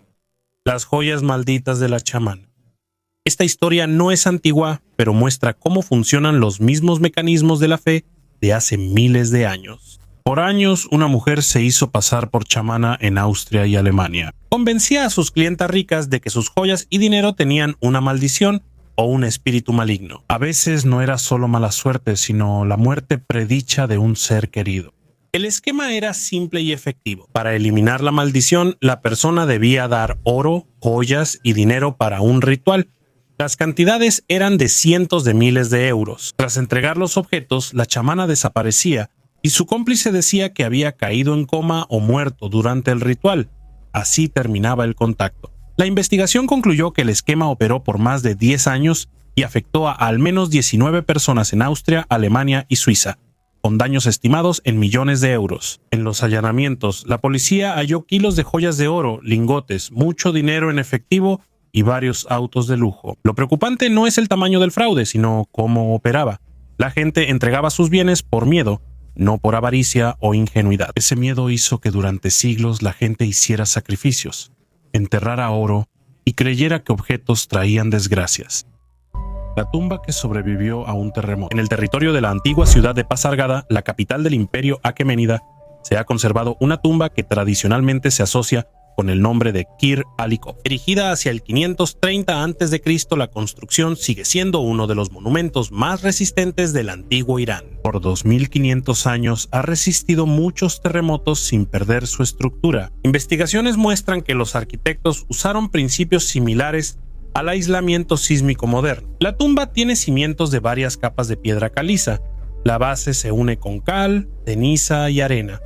Las joyas malditas de la chamán. Esta historia no es antigua, pero muestra cómo funcionan los mismos mecanismos de la fe de hace miles de años. Por años, una mujer se hizo pasar por chamana en Austria y Alemania. Convencía a sus clientas ricas de que sus joyas y dinero tenían una maldición o un espíritu maligno. A veces no era solo mala suerte, sino la muerte predicha de un ser querido. El esquema era simple y efectivo. Para eliminar la maldición, la persona debía dar oro, joyas y dinero para un ritual. Las cantidades eran de cientos de miles de euros. Tras entregar los objetos, la chamana desaparecía y su cómplice decía que había caído en coma o muerto durante el ritual. Así terminaba el contacto. La investigación concluyó que el esquema operó por más de 10 años y afectó a al menos 19 personas en Austria, Alemania y Suiza, con daños estimados en millones de euros. En los allanamientos, la policía halló kilos de joyas de oro, lingotes, mucho dinero en efectivo y varios autos de lujo. Lo preocupante no es el tamaño del fraude, sino cómo operaba. La gente entregaba sus bienes por miedo, no por avaricia o ingenuidad. Ese miedo hizo que durante siglos la gente hiciera sacrificios, enterrara oro y creyera que objetos traían desgracias. La tumba que sobrevivió a un terremoto. En el territorio de la antigua ciudad de Pasargada, la capital del imperio aqueménida, se ha conservado una tumba que tradicionalmente se asocia con el nombre de Kir Alikov. Erigida hacia el 530 a.C., la construcción sigue siendo uno de los monumentos más resistentes del antiguo Irán. Por 2500 años ha resistido muchos terremotos sin perder su estructura. Investigaciones muestran que los arquitectos usaron principios similares al aislamiento sísmico moderno. La tumba tiene cimientos de varias capas de piedra caliza. La base se une con cal, ceniza y arena.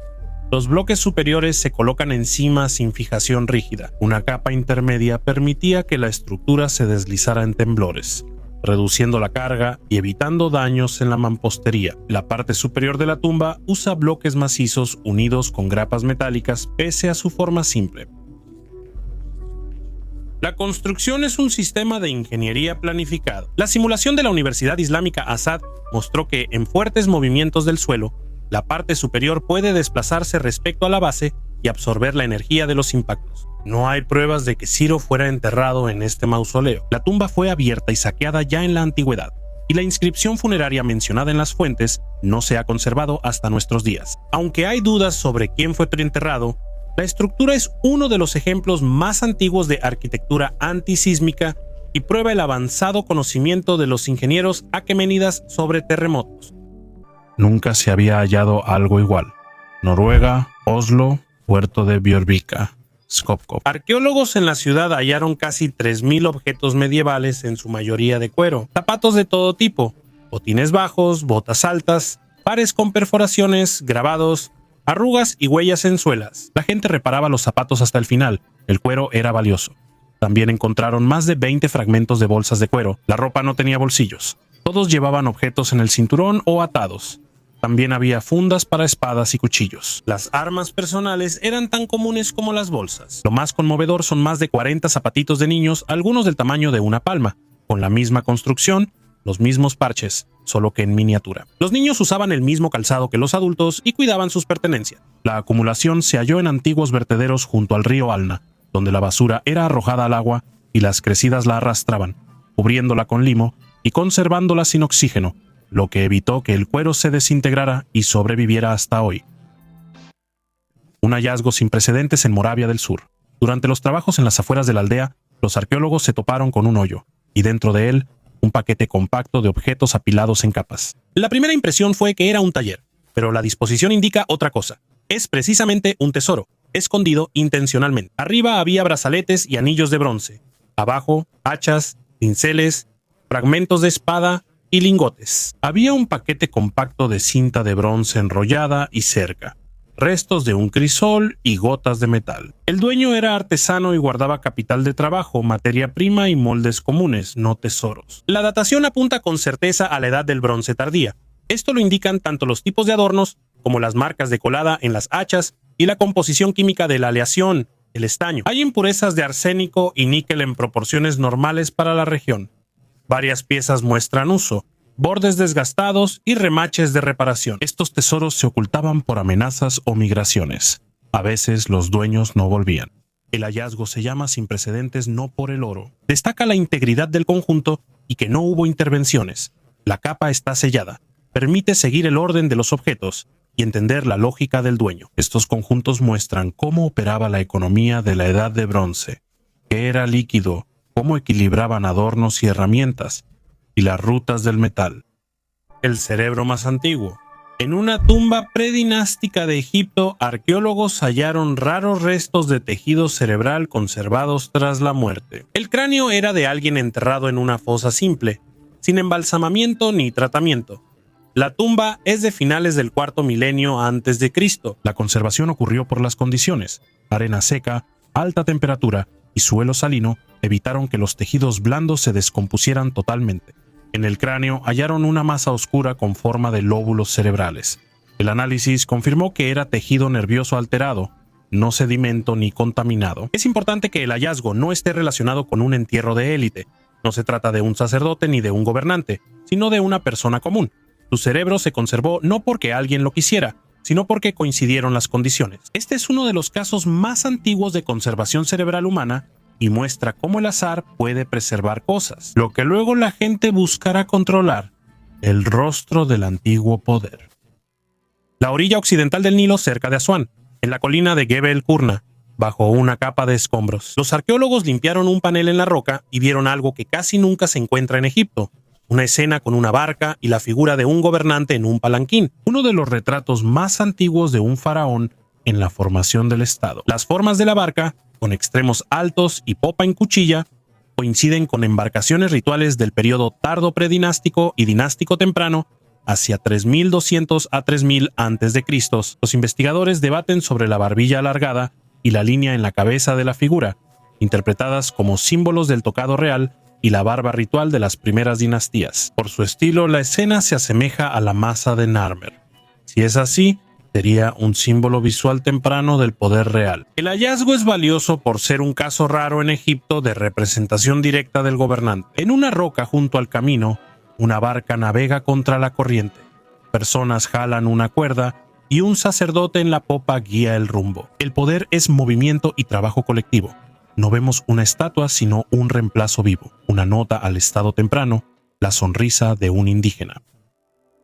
Los bloques superiores se colocan encima sin fijación rígida. Una capa intermedia permitía que la estructura se deslizara en temblores, reduciendo la carga y evitando daños en la mampostería. La parte superior de la tumba usa bloques macizos unidos con grapas metálicas pese a su forma simple. La construcción es un sistema de ingeniería planificado. La simulación de la Universidad Islámica Azad mostró que en fuertes movimientos del suelo, la parte superior puede desplazarse respecto a la base y absorber la energía de los impactos. No hay pruebas de que Ciro fuera enterrado en este mausoleo. La tumba fue abierta y saqueada ya en la antigüedad, y la inscripción funeraria mencionada en las fuentes no se ha conservado hasta nuestros días. Aunque hay dudas sobre quién fue enterrado, la estructura es uno de los ejemplos más antiguos de arquitectura antisísmica y prueba el avanzado conocimiento de los ingenieros aqueménidas sobre terremotos. Nunca se había hallado algo igual. Noruega, Oslo, Puerto de Bjørvika, Skopkop. Arqueólogos en la ciudad hallaron casi 3.000 objetos medievales, en su mayoría de cuero, zapatos de todo tipo, botines bajos, botas altas, pares con perforaciones, grabados, arrugas y huellas en suelas. La gente reparaba los zapatos hasta el final. El cuero era valioso. También encontraron más de 20 fragmentos de bolsas de cuero. La ropa no tenía bolsillos. Todos llevaban objetos en el cinturón o atados. También había fundas para espadas y cuchillos. Las armas personales eran tan comunes como las bolsas. Lo más conmovedor son más de 40 zapatitos de niños, algunos del tamaño de una palma, con la misma construcción, los mismos parches, solo que en miniatura. Los niños usaban el mismo calzado que los adultos y cuidaban sus pertenencias. La acumulación se halló en antiguos vertederos junto al río Alna, donde la basura era arrojada al agua y las crecidas la arrastraban, cubriéndola con limo y conservándola sin oxígeno, lo que evitó que el cuero se desintegrara y sobreviviera hasta hoy. Un hallazgo sin precedentes en Moravia del Sur. Durante los trabajos en las afueras de la aldea, los arqueólogos se toparon con un hoyo, y dentro de él, un paquete compacto de objetos apilados en capas. La primera impresión fue que era un taller, pero la disposición indica otra cosa. Es precisamente un tesoro, escondido intencionalmente. Arriba había brazaletes y anillos de bronce. Abajo, hachas, pinceles, fragmentos de espada y lingotes. Había un paquete compacto de cinta de bronce enrollada y cerca, restos de un crisol y gotas de metal. El dueño era artesano y guardaba capital de trabajo, materia prima y moldes comunes, no tesoros. La datación apunta con certeza a la edad del bronce tardía. Esto lo indican tanto los tipos de adornos como las marcas de colada en las hachas y la composición química de la aleación, el estaño. Hay impurezas de arsénico y níquel en proporciones normales para la región. Varias piezas muestran uso, bordes desgastados y remaches de reparación. Estos tesoros se ocultaban por amenazas o migraciones. A veces los dueños no volvían. El hallazgo se llama sin precedentes no por el oro. Destaca la integridad del conjunto y que no hubo intervenciones. La capa está sellada. Permite seguir el orden de los objetos y entender la lógica del dueño. Estos conjuntos muestran cómo operaba la economía de la Edad de Bronce, qué era líquido, cómo equilibraban adornos y herramientas, y las rutas del metal. El cerebro más antiguo. En una tumba predinástica de Egipto, arqueólogos hallaron raros restos de tejido cerebral conservados tras la muerte. El cráneo era de alguien enterrado en una fosa simple, sin embalsamamiento ni tratamiento. La tumba es de finales del cuarto milenio antes de Cristo. La conservación ocurrió por las condiciones: arena seca, alta temperatura y suelo salino evitaron que los tejidos blandos se descompusieran totalmente. En el cráneo hallaron una masa oscura con forma de lóbulos cerebrales. El análisis confirmó que era tejido nervioso alterado, no sedimento ni contaminado. Es importante que el hallazgo no esté relacionado con un entierro de élite. No se trata de un sacerdote ni de un gobernante, sino de una persona común. Su cerebro se conservó no porque alguien lo quisiera, sino porque coincidieron las condiciones. Este es uno de los casos más antiguos de conservación cerebral humana y muestra cómo el azar puede preservar cosas, lo que luego la gente buscará controlar: el rostro del antiguo poder. La orilla occidental del Nilo, cerca de Asuán, en la colina de Gebel Kurna, bajo una capa de escombros. Los arqueólogos limpiaron un panel en la roca y vieron algo que casi nunca se encuentra en Egipto: una escena con una barca y la figura de un gobernante en un palanquín, uno de los retratos más antiguos de un faraón en la formación del Estado. Las formas de la barca, con extremos altos y popa en cuchilla, coinciden con embarcaciones rituales del periodo tardo predinástico y dinástico temprano, hacia 3200 a 3000 a.C. Los investigadores debaten sobre la barbilla alargada y la línea en la cabeza de la figura, interpretadas como símbolos del tocado real, y la barba ritual de las primeras dinastías. Por su estilo, la escena se asemeja a la masa de Narmer. Si es así, sería un símbolo visual temprano del poder real. El hallazgo es valioso por ser un caso raro en Egipto de representación directa del gobernante. En una roca junto al camino, una barca navega contra la corriente. Personas jalan una cuerda y un sacerdote en la popa guía el rumbo. El poder es movimiento y trabajo colectivo. No vemos una estatua, sino un reemplazo vivo, una nota al estado temprano, la sonrisa de un indígena.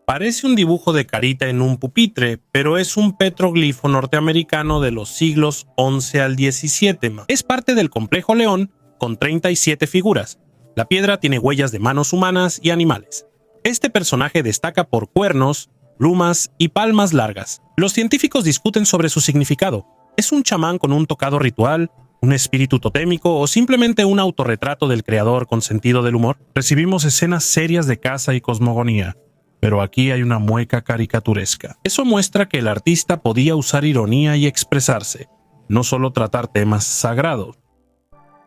Parece un dibujo de carita en un pupitre, pero es un petroglifo norteamericano de los siglos XI al XVII. Es parte del complejo León, con 37 figuras. La piedra tiene huellas de manos humanas y animales. Este personaje destaca por cuernos, plumas y palmas largas. Los científicos discuten sobre su significado. ¿Es un chamán con un tocado ritual, un espíritu totémico o simplemente un autorretrato del creador con sentido del humor? Recibimos escenas serias de caza y cosmogonía, pero aquí hay una mueca caricaturesca. Eso muestra que el artista podía usar ironía y expresarse, no solo tratar temas sagrados.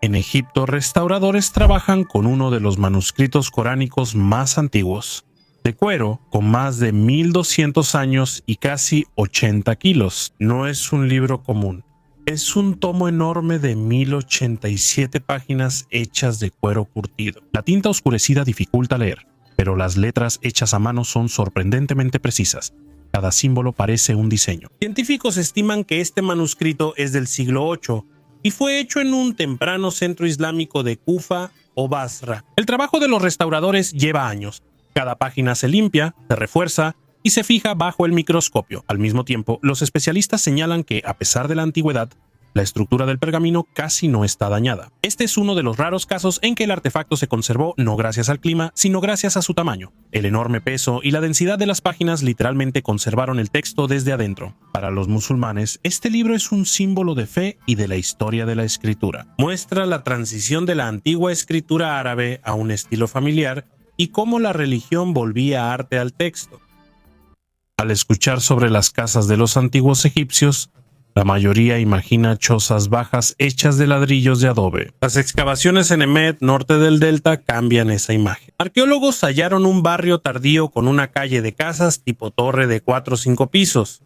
En Egipto, restauradores trabajan con uno de los manuscritos coránicos más antiguos, de cuero, con más de 1200 años y casi 80 kilos. No es un libro común. Es un tomo enorme de 1087 páginas hechas de cuero curtido. La tinta oscurecida dificulta leer, pero las letras hechas a mano son sorprendentemente precisas. Cada símbolo parece un diseño. Científicos estiman que este manuscrito es del siglo VIII y fue hecho en un temprano centro islámico de Kufa o Basra. El trabajo de los restauradores lleva años. Cada página se limpia, se refuerza y se fija bajo el microscopio. Al mismo tiempo, los especialistas señalan que, a pesar de la antigüedad, la estructura del pergamino casi no está dañada. Este es uno de los raros casos en que el artefacto se conservó no gracias al clima, sino gracias a su tamaño. El enorme peso y la densidad de las páginas literalmente conservaron el texto desde adentro. Para los musulmanes, este libro es un símbolo de fe y de la historia de la escritura. Muestra la transición de la antigua escritura árabe a un estilo familiar y cómo la religión volvía arte al texto. Al escuchar sobre las casas de los antiguos egipcios, la mayoría imagina chozas bajas hechas de ladrillos de adobe. Las excavaciones en Emet, norte del delta, cambian esa imagen. Arqueólogos hallaron un barrio tardío con una calle de casas tipo torre de 4 o 5 pisos,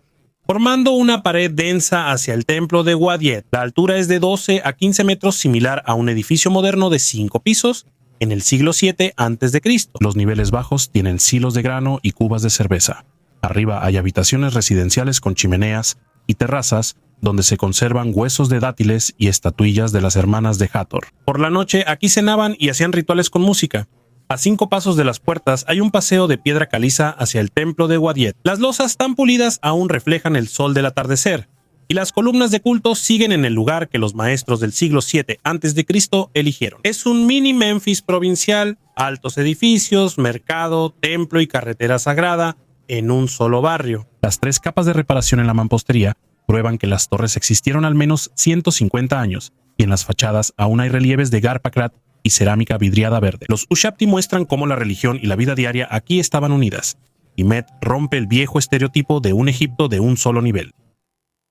formando una pared densa hacia el templo de Wadiet. La altura es de 12 a 15 metros, similar a un edificio moderno de 5 pisos en el siglo VII a.C. Los niveles bajos tienen silos de grano y cubas de cerveza. Arriba hay habitaciones residenciales con chimeneas y terrazas donde se conservan huesos de dátiles y estatuillas de las hermanas de Hathor. Por la noche aquí cenaban y hacían rituales con música. A 5 pasos de las puertas hay un paseo de piedra caliza hacia el templo de Wadiet. Las losas tan pulidas aún reflejan el sol del atardecer, y las columnas de culto siguen en el lugar que los maestros del siglo VII a.C. eligieron. Es un mini Memphis provincial: altos edificios, mercado, templo y carretera sagrada, en un solo barrio. Las 3 capas de reparación en la mampostería prueban que las torres existieron al menos 150 años, y en las fachadas aún hay relieves de Garpacrat y cerámica vidriada verde. Los Ushabti muestran cómo la religión y la vida diaria aquí estaban unidas, y Met rompe el viejo estereotipo de un Egipto de un solo nivel.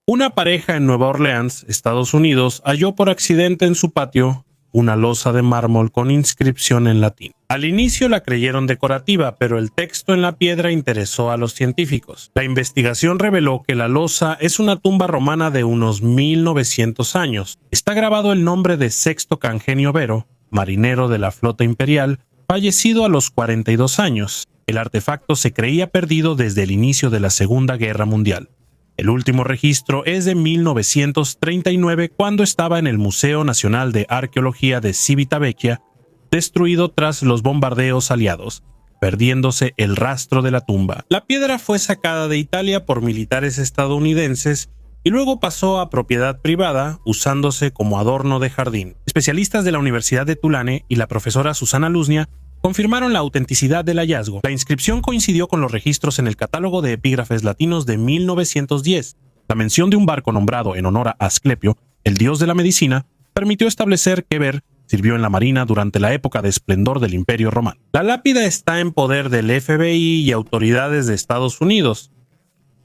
Una pareja en Nueva Orleans, Estados Unidos, halló por accidente en su patio una losa de mármol con inscripción en latín. Al inicio la creyeron decorativa, pero el texto en la piedra interesó a los científicos. La investigación reveló que la losa es una tumba romana de unos 1900 años. Está grabado el nombre de Sexto Cangenio Vero, marinero de la flota imperial, fallecido a los 42 años. El artefacto se creía perdido desde el inicio de la Segunda Guerra Mundial. El último registro es de 1939, cuando estaba en el Museo Nacional de Arqueología de Civitavecchia, destruido tras los bombardeos aliados, perdiéndose el rastro de la tumba. La piedra fue sacada de Italia por militares estadounidenses y luego pasó a propiedad privada, usándose como adorno de jardín. Especialistas de la Universidad de Tulane y la profesora Susana Luznia confirmaron la autenticidad del hallazgo. La inscripción coincidió con los registros en el Catálogo de Epígrafes Latinos de 1910. La mención de un barco nombrado en honor a Asclepio, el dios de la medicina, permitió establecer que Ver sirvió en la marina durante la época de esplendor del Imperio Romano. La lápida está en poder del FBI y autoridades de Estados Unidos,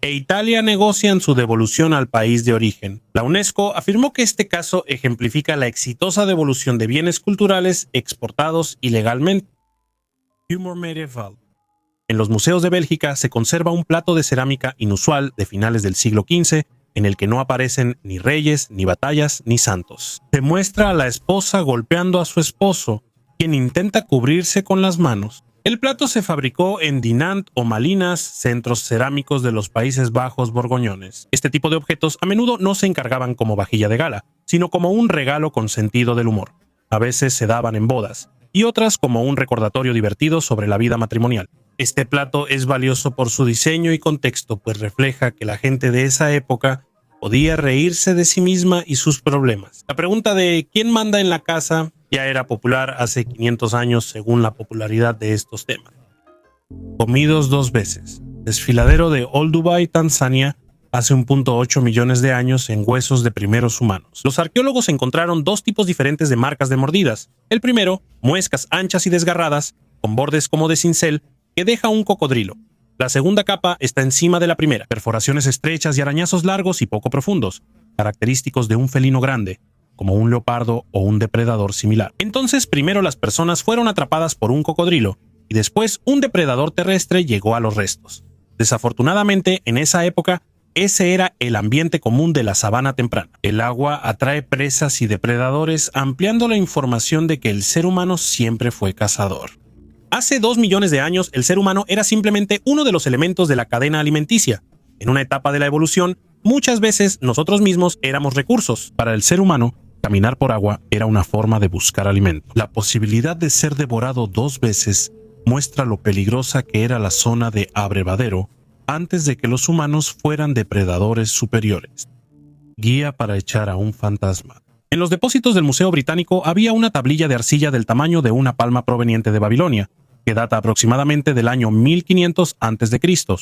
e Italia negocian su devolución al país de origen. La UNESCO afirmó que este caso ejemplifica la exitosa devolución de bienes culturales exportados ilegalmente. Humor medieval. En los museos de Bélgica se conserva un plato de cerámica inusual de finales del siglo XV, en el que no aparecen ni reyes, ni batallas, ni santos. Se muestra a la esposa golpeando a su esposo, quien intenta cubrirse con las manos. El plato se fabricó en Dinant o Malinas, centros cerámicos de los Países Bajos borgoñones. Este tipo de objetos a menudo no se encargaban como vajilla de gala, sino como un regalo con sentido del humor. A veces se daban en bodas, y otras como un recordatorio divertido sobre la vida matrimonial. Este plato es valioso por su diseño y contexto, pues refleja que la gente de esa época podía reírse de sí misma y sus problemas. La pregunta de ¿quién manda en la casa? Ya era popular hace 500 años según la popularidad de estos temas. Comidos 2 veces. Desfiladero de Old Dubai, Tanzania, hace 1.8 millones de años en huesos de primeros humanos. Los arqueólogos encontraron 2 tipos diferentes de marcas de mordidas. El primero, muescas anchas y desgarradas, con bordes como de cincel, que deja un cocodrilo. La segunda capa está encima de la primera, perforaciones estrechas y arañazos largos y poco profundos, característicos de un felino grande, como un leopardo o un depredador similar. Entonces, primero las personas fueron atrapadas por un cocodrilo, y después un depredador terrestre llegó a los restos. Desafortunadamente, en esa época, ese era el ambiente común de la sabana temprana. El agua atrae presas y depredadores, ampliando la información de que el ser humano siempre fue cazador. Hace 2 millones de años, el ser humano era simplemente uno de los elementos de la cadena alimenticia. En una etapa de la evolución, muchas veces nosotros mismos éramos recursos. Para el ser humano, caminar por agua era una forma de buscar alimento. La posibilidad de ser devorado 2 veces muestra lo peligrosa que era la zona de abrevadero antes de que los humanos fueran depredadores superiores. Guía para echar a un fantasma. En los depósitos del Museo Británico había una tablilla de arcilla del tamaño de una palma proveniente de Babilonia, que data aproximadamente del año 1500 a.C.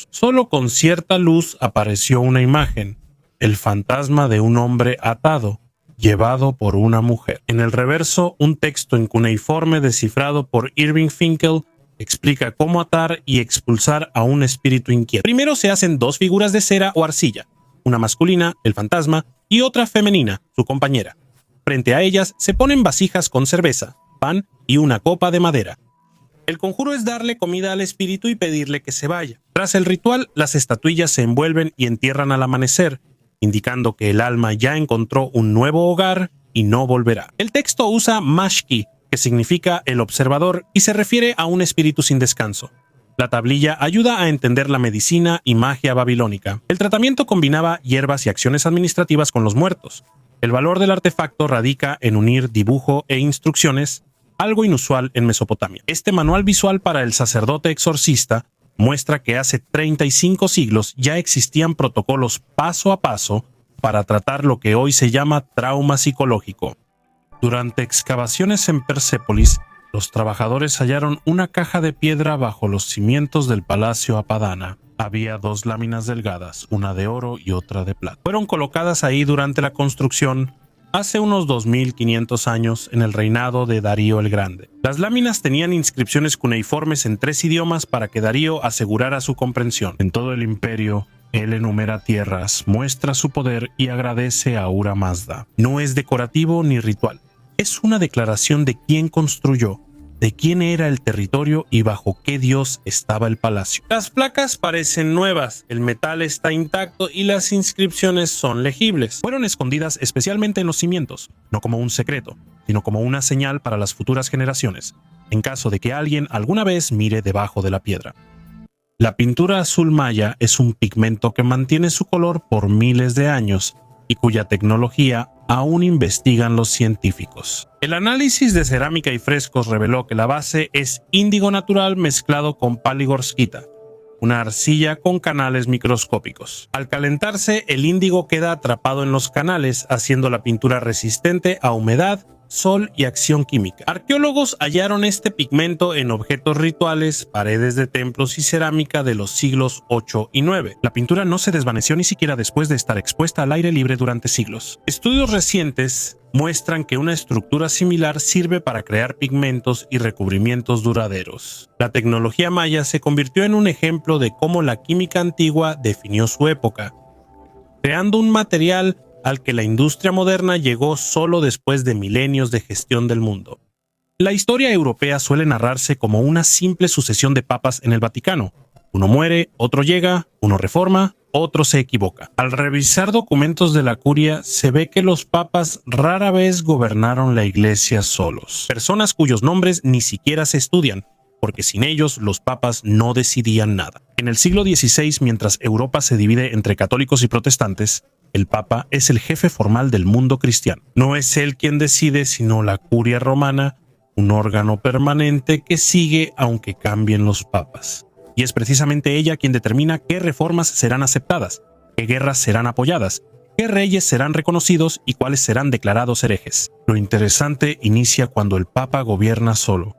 Solo con cierta luz apareció una imagen, el fantasma de un hombre atado, llevado por una mujer. En el reverso, un texto en cuneiforme descifrado por Irving Finkel explica cómo atar y expulsar a un espíritu inquieto. Primero se hacen 2 figuras de cera o arcilla, una masculina, el fantasma, y otra femenina, su compañera. Frente a ellas se ponen vasijas con cerveza, pan y una copa de madera. El conjuro es darle comida al espíritu y pedirle que se vaya. Tras el ritual, las estatuillas se envuelven y entierran al amanecer, indicando que el alma ya encontró un nuevo hogar y no volverá. El texto usa mashki, que significa el observador, y se refiere a un espíritu sin descanso. La tablilla ayuda a entender la medicina y magia babilónica. El tratamiento combinaba hierbas y acciones administrativas con los muertos. El valor del artefacto radica en unir dibujo e instrucciones, algo inusual en Mesopotamia. Este manual visual para el sacerdote exorcista muestra que hace 35 siglos ya existían protocolos paso a paso para tratar lo que hoy se llama trauma psicológico. Durante excavaciones en Persépolis, los trabajadores hallaron una caja de piedra bajo los cimientos del Palacio Apadana. Había dos láminas delgadas, una de oro y otra de plata. Fueron colocadas ahí durante la construcción hace unos 2500 años en el reinado de Darío el Grande. Las láminas tenían inscripciones cuneiformes en 3 idiomas para que Darío asegurara su comprensión. En todo el imperio, él enumera tierras, muestra su poder y agradece a Ahura Mazda. No es decorativo ni ritual. Es una declaración de quién construyó, de quién era el territorio y bajo qué dios estaba el palacio. Las placas parecen nuevas, el metal está intacto y las inscripciones son legibles. Fueron escondidas especialmente en los cimientos, no como un secreto, sino como una señal para las futuras generaciones, en caso de que alguien alguna vez mire debajo de la piedra. La pintura azul maya es un pigmento que mantiene su color por miles de años y cuya tecnología aún investigan los científicos. El análisis de cerámica y frescos reveló que la base es índigo natural mezclado con paligorskita, una arcilla con canales microscópicos. Al calentarse, el índigo queda atrapado en los canales, haciendo la pintura resistente a humedad, sol y acción química. Arqueólogos hallaron este pigmento en objetos rituales, paredes de templos y cerámica de los siglos 8 y 9. La pintura no se desvaneció ni siquiera después de estar expuesta al aire libre durante siglos. Estudios recientes muestran que una estructura similar sirve para crear pigmentos y recubrimientos duraderos. La tecnología maya se convirtió en un ejemplo de cómo la química antigua definió su época, creando un material al que la industria moderna llegó solo después de milenios de gestión del mundo. La historia europea suele narrarse como una simple sucesión de papas en el Vaticano. Uno muere, otro llega, uno reforma, otro se equivoca. Al revisar documentos de la curia, se ve que los papas rara vez gobernaron la iglesia solos. Personas cuyos nombres ni siquiera se estudian, porque sin ellos los papas no decidían nada. En el siglo XVI, mientras Europa se divide entre católicos y protestantes, el Papa es el jefe formal del mundo cristiano. No es él quien decide, sino la curia romana, un órgano permanente que sigue aunque cambien los papas. Y es precisamente ella quien determina qué reformas serán aceptadas, qué guerras serán apoyadas, qué reyes serán reconocidos y cuáles serán declarados herejes. Lo interesante inicia cuando el Papa gobierna solo.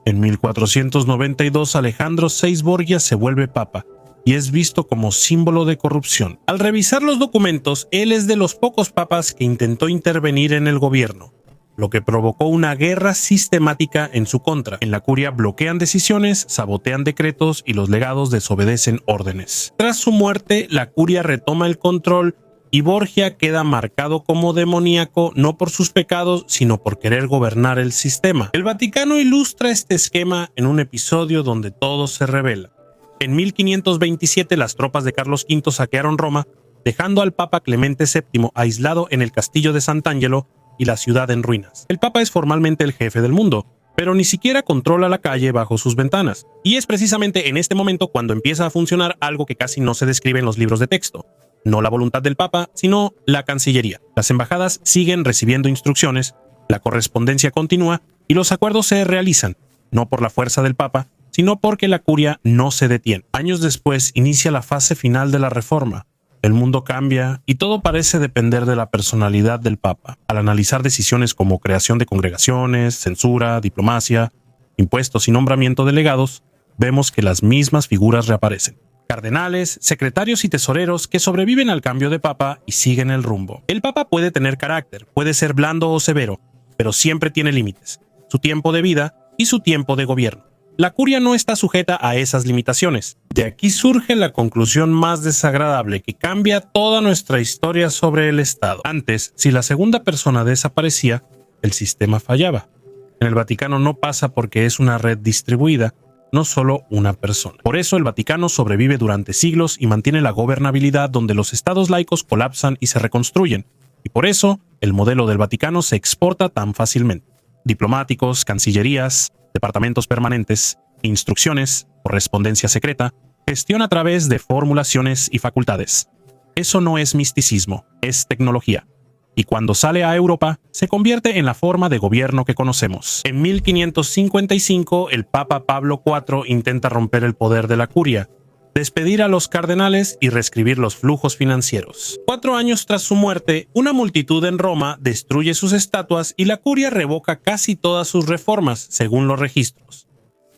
En 1492 Alejandro VI Borgia se vuelve Papa y es visto como símbolo de corrupción. Al revisar los documentos, él es de los pocos papas que intentó intervenir en el gobierno, lo que provocó una guerra sistemática en su contra. En la curia bloquean decisiones, sabotean decretos y los legados desobedecen órdenes. Tras su muerte, la curia retoma el control y Borgia queda marcado como demoníaco no por sus pecados, sino por querer gobernar el sistema. El Vaticano ilustra este esquema en un episodio donde todo se revela. En 1527 las tropas de Carlos V saquearon Roma, dejando al Papa Clemente VII aislado en el castillo de Sant'Angelo y la ciudad en ruinas. El Papa es formalmente el jefe del mundo, pero ni siquiera controla la calle bajo sus ventanas. Y es precisamente en este momento cuando empieza a funcionar algo que casi no se describe en los libros de texto. No la voluntad del Papa, sino la Cancillería. Las embajadas siguen recibiendo instrucciones, la correspondencia continúa y los acuerdos se realizan, no por la fuerza del Papa, sino porque la curia no se detiene. Años después inicia la fase final de la reforma. El mundo cambia y todo parece depender de la personalidad del Papa. Al analizar decisiones como creación de congregaciones, censura, diplomacia, impuestos y nombramiento de legados, vemos que las mismas figuras reaparecen. Cardenales, secretarios y tesoreros que sobreviven al cambio de Papa y siguen el rumbo. El Papa puede tener carácter, puede ser blando o severo, pero siempre tiene límites, su tiempo de vida y su tiempo de gobierno. La curia no está sujeta a esas limitaciones. De aquí surge la conclusión más desagradable que cambia toda nuestra historia sobre el Estado. Antes, si la segunda persona desaparecía, el sistema fallaba. En el Vaticano no pasa porque es una red distribuida, no solo una persona. Por eso el Vaticano sobrevive durante siglos y mantiene la gobernabilidad donde los estados laicos colapsan y se reconstruyen. Y por eso el modelo del Vaticano se exporta tan fácilmente. Diplomáticos, cancillerías, departamentos permanentes, instrucciones, correspondencia secreta, gestión a través de formulaciones y facultades. Eso no es misticismo, es tecnología. Y cuando sale a Europa, se convierte en la forma de gobierno que conocemos. En 1555, el Papa Pablo IV intenta romper el poder de la curia, despedir a los cardenales y reescribir los flujos financieros. 4 años tras su muerte, una multitud en Roma destruye sus estatuas y la curia revoca casi todas sus reformas, según los registros.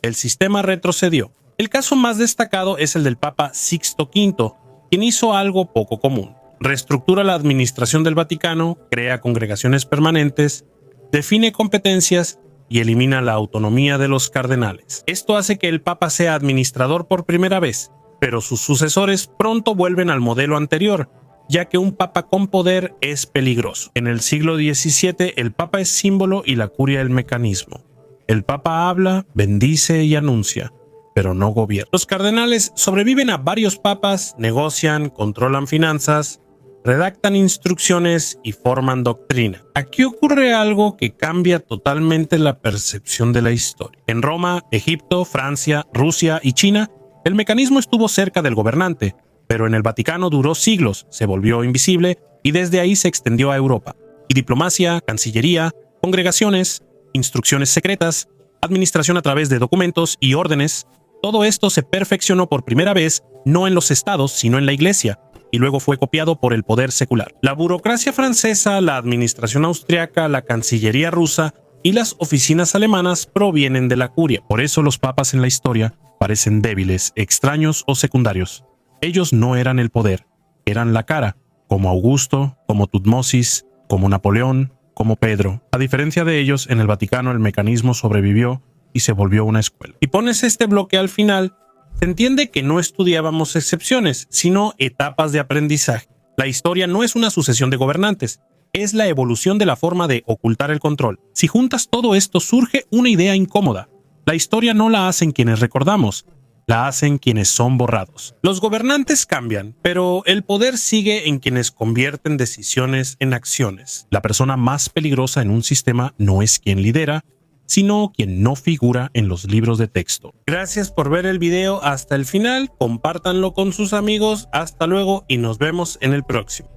El sistema retrocedió. El caso más destacado es el del Papa Sixto V, quien hizo algo poco común. Reestructura la administración del Vaticano, crea congregaciones permanentes, define competencias y elimina la autonomía de los cardenales. Esto hace que el Papa sea administrador por primera vez, pero sus sucesores pronto vuelven al modelo anterior, ya que un papa con poder es peligroso. En el siglo XVII, el papa es símbolo y la curia el mecanismo. El papa habla, bendice y anuncia, pero no gobierna. Los cardenales sobreviven a varios papas, negocian, controlan finanzas, redactan instrucciones y forman doctrina. Aquí ocurre algo que cambia totalmente la percepción de la historia. En Roma, Egipto, Francia, Rusia y China, el mecanismo estuvo cerca del gobernante, pero en el Vaticano duró siglos, se volvió invisible y desde ahí se extendió a Europa. Y diplomacia, cancillería, congregaciones, instrucciones secretas, administración a través de documentos y órdenes, todo esto se perfeccionó por primera vez no en los estados, sino en la Iglesia, y luego fue copiado por el poder secular. La burocracia francesa, la administración austriaca, la cancillería rusa y las oficinas alemanas provienen de la curia. Por eso los papas en la historia parecen débiles, extraños o secundarios. Ellos no eran el poder, eran la cara, como Augusto, como Tutmosis, como Napoleón, como Pedro. A diferencia de ellos, en el Vaticano el mecanismo sobrevivió y se volvió una escuela. Si pones este bloque al final, se entiende que no estudiábamos excepciones, sino etapas de aprendizaje. La historia no es una sucesión de gobernantes, es la evolución de la forma de ocultar el control. Si juntas todo esto, surge una idea incómoda. La historia no la hacen quienes recordamos, la hacen quienes son borrados. Los gobernantes cambian, pero el poder sigue en quienes convierten decisiones en acciones. La persona más peligrosa en un sistema no es quien lidera, sino quien no figura en los libros de texto. Gracias por ver el video hasta el final, compártanlo con sus amigos, hasta luego y nos vemos en el próximo.